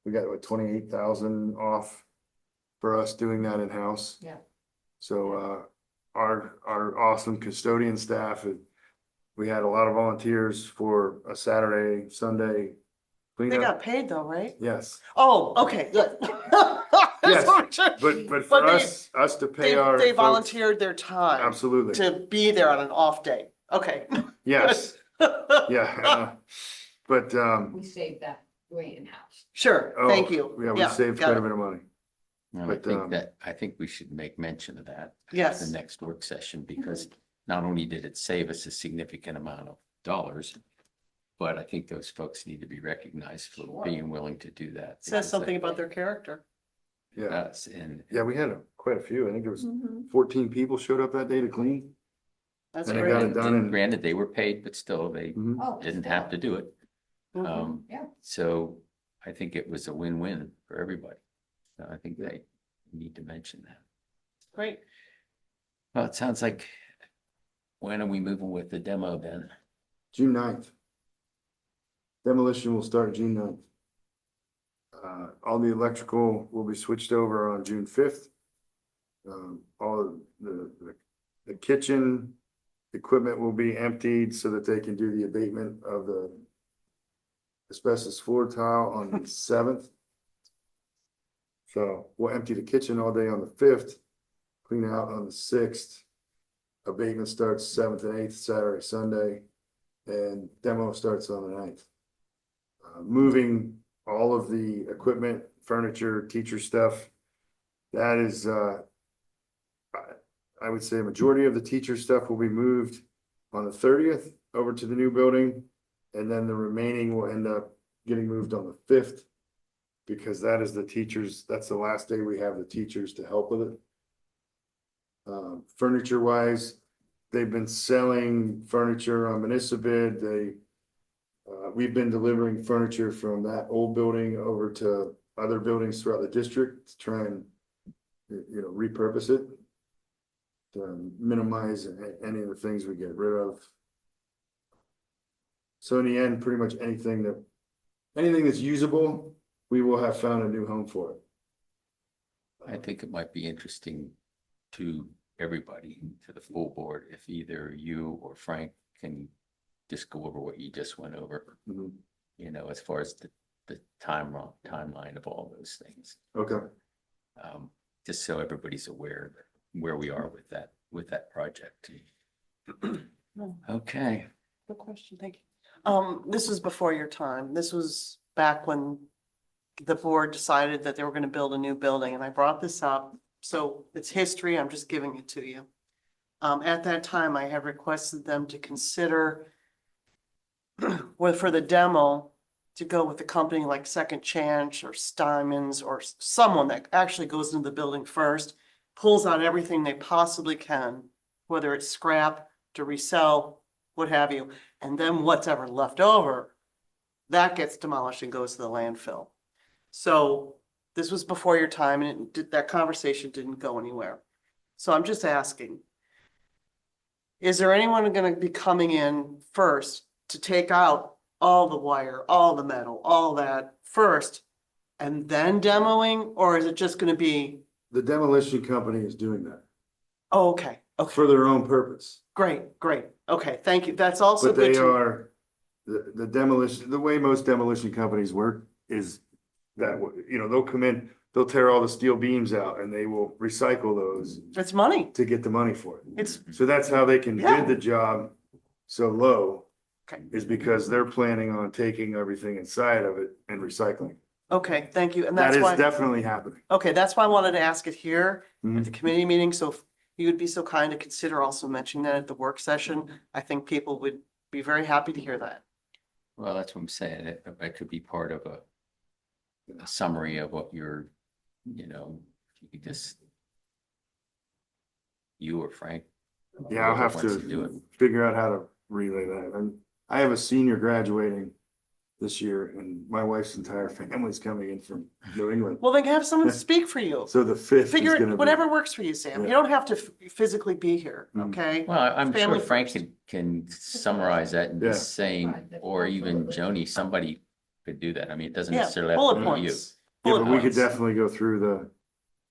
we got what, 28,000 off for us doing that in-house. Yeah. So our awesome custodian staff, we had a lot of volunteers for a Saturday, Sunday They cleanup. got paid though, right? Yes, Oh, okay, good. Yes, But but for they- us to pay our. They folks- volunteered their time Absolutely, to be there on an off day. Okay. yes, yeah, but We saved that way in-house. Sure, oh, thank you. Yeah, we saved got quite a it. bit of money. And But, I think we should make mention of that. at Yes. The next work session, because not only did it save us a significant amount of dollars, but I think those folks need to be recognized for Sure. being willing to do that. Says because something about their character. Yeah, Us and. yeah, we had quite a few. I think there was Mhm. 14 people showed up that day to clean. That's And I great. got it And done in- granted, they were paid, but still, they Mhm. Oh. didn't have to do it. Mhm. Yeah. So I think it was a win-win for everybody. So I think they need to mention that. Great. Well, it sounds like, when are we moving with the demo then? June 9th. Demolition will start June 9th. All the electrical will be switched over on June 5th. All of the kitchen equipment will be emptied so that they can do the abatement of the asbestos floor tile on the 7th. So we'll empty the kitchen all day on the 5th, clean out on the 6th. Abatement starts 7th and 8th, Saturday, Sunday, and demo starts on the 9th. Moving all of the equipment, furniture, teacher stuff, that is, I would say a majority of the teacher stuff will be moved on the 30th over to the new building. And then the remaining will end up getting moved on the 5th. Because that is the teachers, that's the last day we have the teachers to help with it. Furniture wise, they've been selling furniture on Municipid. We've been delivering furniture from that old building over to other buildings throughout the district to try and, repurpose it. To minimize any of the things we get rid of. So in the end, pretty much anything that's usable, we will have found a new home for it. I think it might be interesting to everybody, to the full board, if either you or Frank can just go over what you just went over, Mhm. you know, as far as the timeline of all those things. Okay, Just so everybody's aware where we are with that project. Okay, Good question, thank you. This was before your time. This was back when the board decided that they were gonna build a new building, and I brought this up. So it's history, I'm just giving it to you. At that time, I had requested them to consider well, for the demo, to go with a company like Second Chance or Steinman's or someone that actually goes into the building first, pulls out everything they possibly can, whether it's scrap to resell, what have you, and then whatever left over, that gets demolished and goes to the landfill. So this was before your time and that conversation didn't go anywhere. So I'm just asking, is there anyone gonna be coming in first to take out all the wire, all the metal, all that first, and then demoing, or is it just gonna be, the demolition company is doing that oh, okay, okay, for their own purpose. great, okay, thank you, that's also But good they to, are, the demolition, the way most demolition companies work is that, you know, they'll come in, they'll tear all the steel beams out and they will recycle those it's money, to get the money for it. it's, So that's how they can Yeah. bid the job so low, okay, is because they're planning on taking everything inside of it and recycling. okay, thank you, and That that's is why, definitely happening. okay, that's why I wanted to ask it here at the Mhm. committee meeting, so if you would be so kind to consider also mentioning that at the work session, I think people would be very happy to hear that. well, that's what I'm saying. It could be part of a summary of what you're, you know, if you could just you or Frank. Yeah, I'll have whoever wants do it. to figure out how to relay that. And I have a senior graduating this year and my wife's entire family's coming in from New England. Well, then have someone speak for you. So the fifth is Figure gonna it, be. whatever works for you, Sam. You Yeah. don't have to physically be here, Mhm. okay? Well, I'm sure Family Frank first. can summarize that and Yeah. just saying, or even Joni, somebody could do that. I mean, it doesn't Yeah, necessarily have bullet to be you. points. Yeah, Bullet but we could points. definitely go through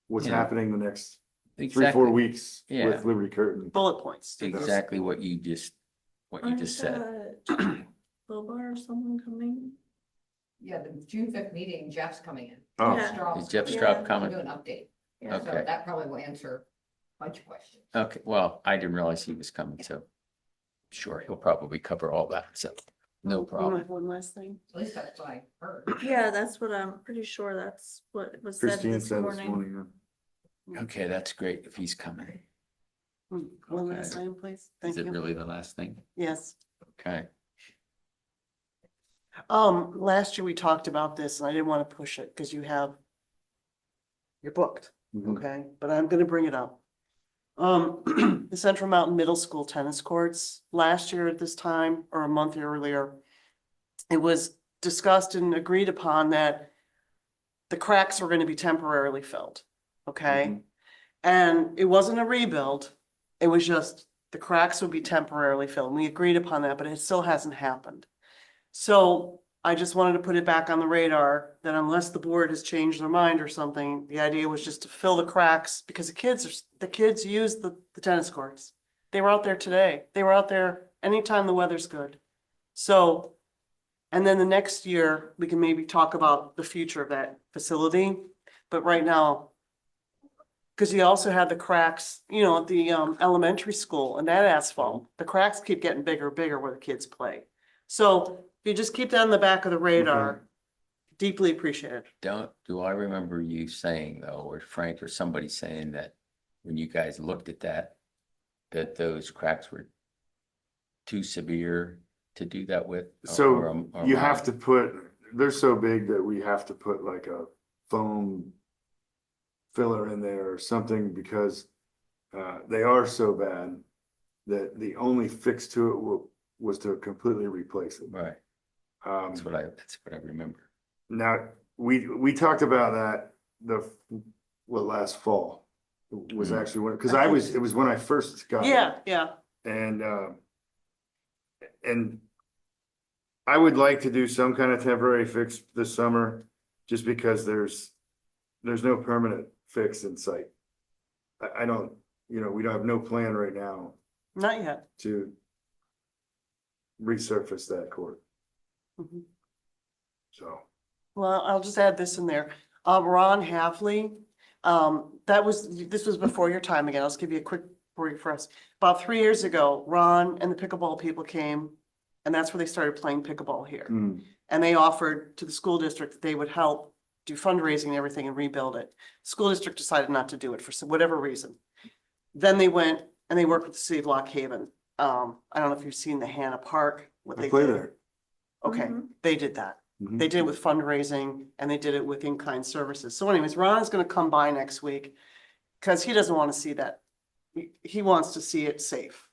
what's Yeah. happening the next 3-4 Exactly, weeks Yeah. with Liberty Curtain. Bullet points. exactly what you just said. Boba or someone coming? Yeah, the June 5th meeting, Jeff's coming in. Oh, Yeah. Strauss Is Jeff coming in. Straub We'll coming? Do an update. Yeah. So Okay. that probably will answer a bunch of questions. Okay, well, I didn't realize he was coming, so sure, he'll probably cover all that, so no problem. One last thing. At least that's what I heard. Yeah, that's what I'm pretty sure that's what was said Christine this said this morning. morning. Okay, that's great if he's coming. One last Okay. item, please. Thank Is it you. really the last thing? Yes. Okay, Last year we talked about this and I didn't want to push it because you're booked, Mhm. okay? But I'm gonna bring it up. The Central Mountain Middle School tennis courts, last year at this time, or a month earlier, it was discussed and agreed upon that the cracks were gonna be temporarily filled, okay? Mhm. And it wasn't a rebuild, it was just the cracks would be temporarily filled. And we agreed upon that, but it still hasn't happened. So I just wanted to put it back on the radar that unless the board has changed their mind or something, the idea was just to fill the cracks because the kids use the tennis courts. They were out there today. They were out there anytime the weather's good. So, and then the next year, we can maybe talk about the future of that facility. But right now, because you also had the cracks, you know, at the elementary school and that asphalt, the cracks keep getting bigger and bigger where the kids play. So if you just keep that in the back of the radar, deeply appreciated. do I remember you saying though, or Frank or somebody saying that when you guys looked at that those cracks were too severe to do that with? So or you am have I- to put, they're so big that we have to put like a foam filler in there or something because they are so bad that the only fix to it was to completely replace it. Right, Um, that's what I remember. now, we talked about that last fall was Mhm. actually when, because I think it was when I first got it. Yeah. And I would like to do some kind of temporary fix this summer, just because there's no permanent fix in sight. I don't, we don't have no plan right now Not yet. to resurface that court, Mhm. so. Well, I'll just add this in there. Ron Havley, this was before your time again. I'll just give you a quick brief for us. About 3 years ago, Ron and the pickleball people came, and that's where they started playing pickleball here. And they offered to the school district that they would help do fundraising and everything and rebuild it. School district decided not to do it for whatever reason. Then they went and they worked with the city of Lock Haven. I don't know if you've seen the Hannah Park, what I they play did. there. Okay, Mhm. they did that. Mhm. They did it with fundraising and they did it with in-kind services. So anyways, Ron's gonna come by next week. Cause he doesn't wanna see that. He wants to see it safe.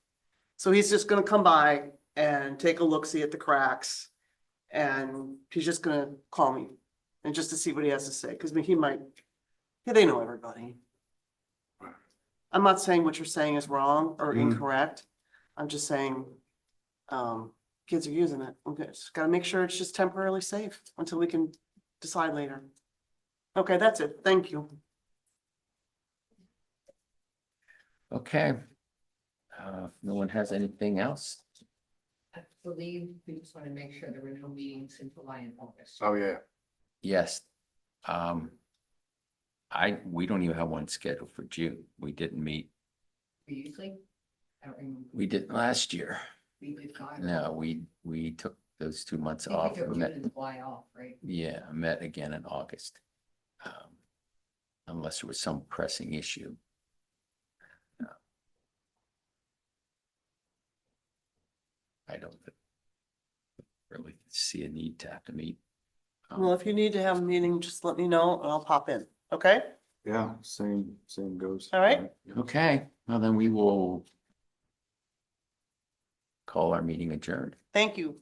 So he's just gonna come by and take a look, see at the cracks. And he's just gonna call me and just to see what he has to say, cause he might, yeah, they know everybody. I'm not saying what you're saying is wrong or Mhm. incorrect. I'm just saying, kids are using it. Okay, just gotta make sure it's just temporarily safe until we can decide later. Okay, that's it. Thank you. Okay. If no one has anything else, I believe we just want to make sure there were no meetings in July and August. Oh, yeah. yes. We don't even have one scheduled for June. We didn't meet. We usually, I don't remember. We didn't last year. We did not. No, we took those 2 months I think off. we took and June met- and July off, right? Yeah, I met again in August. Unless there was some pressing issue. I don't really see a need to have to meet. Well, if you need to have a meeting, just let me know and I'll pop in. Okay? Yeah, same goes. All right. Okay, well then we will call our meeting adjourned. Thank you.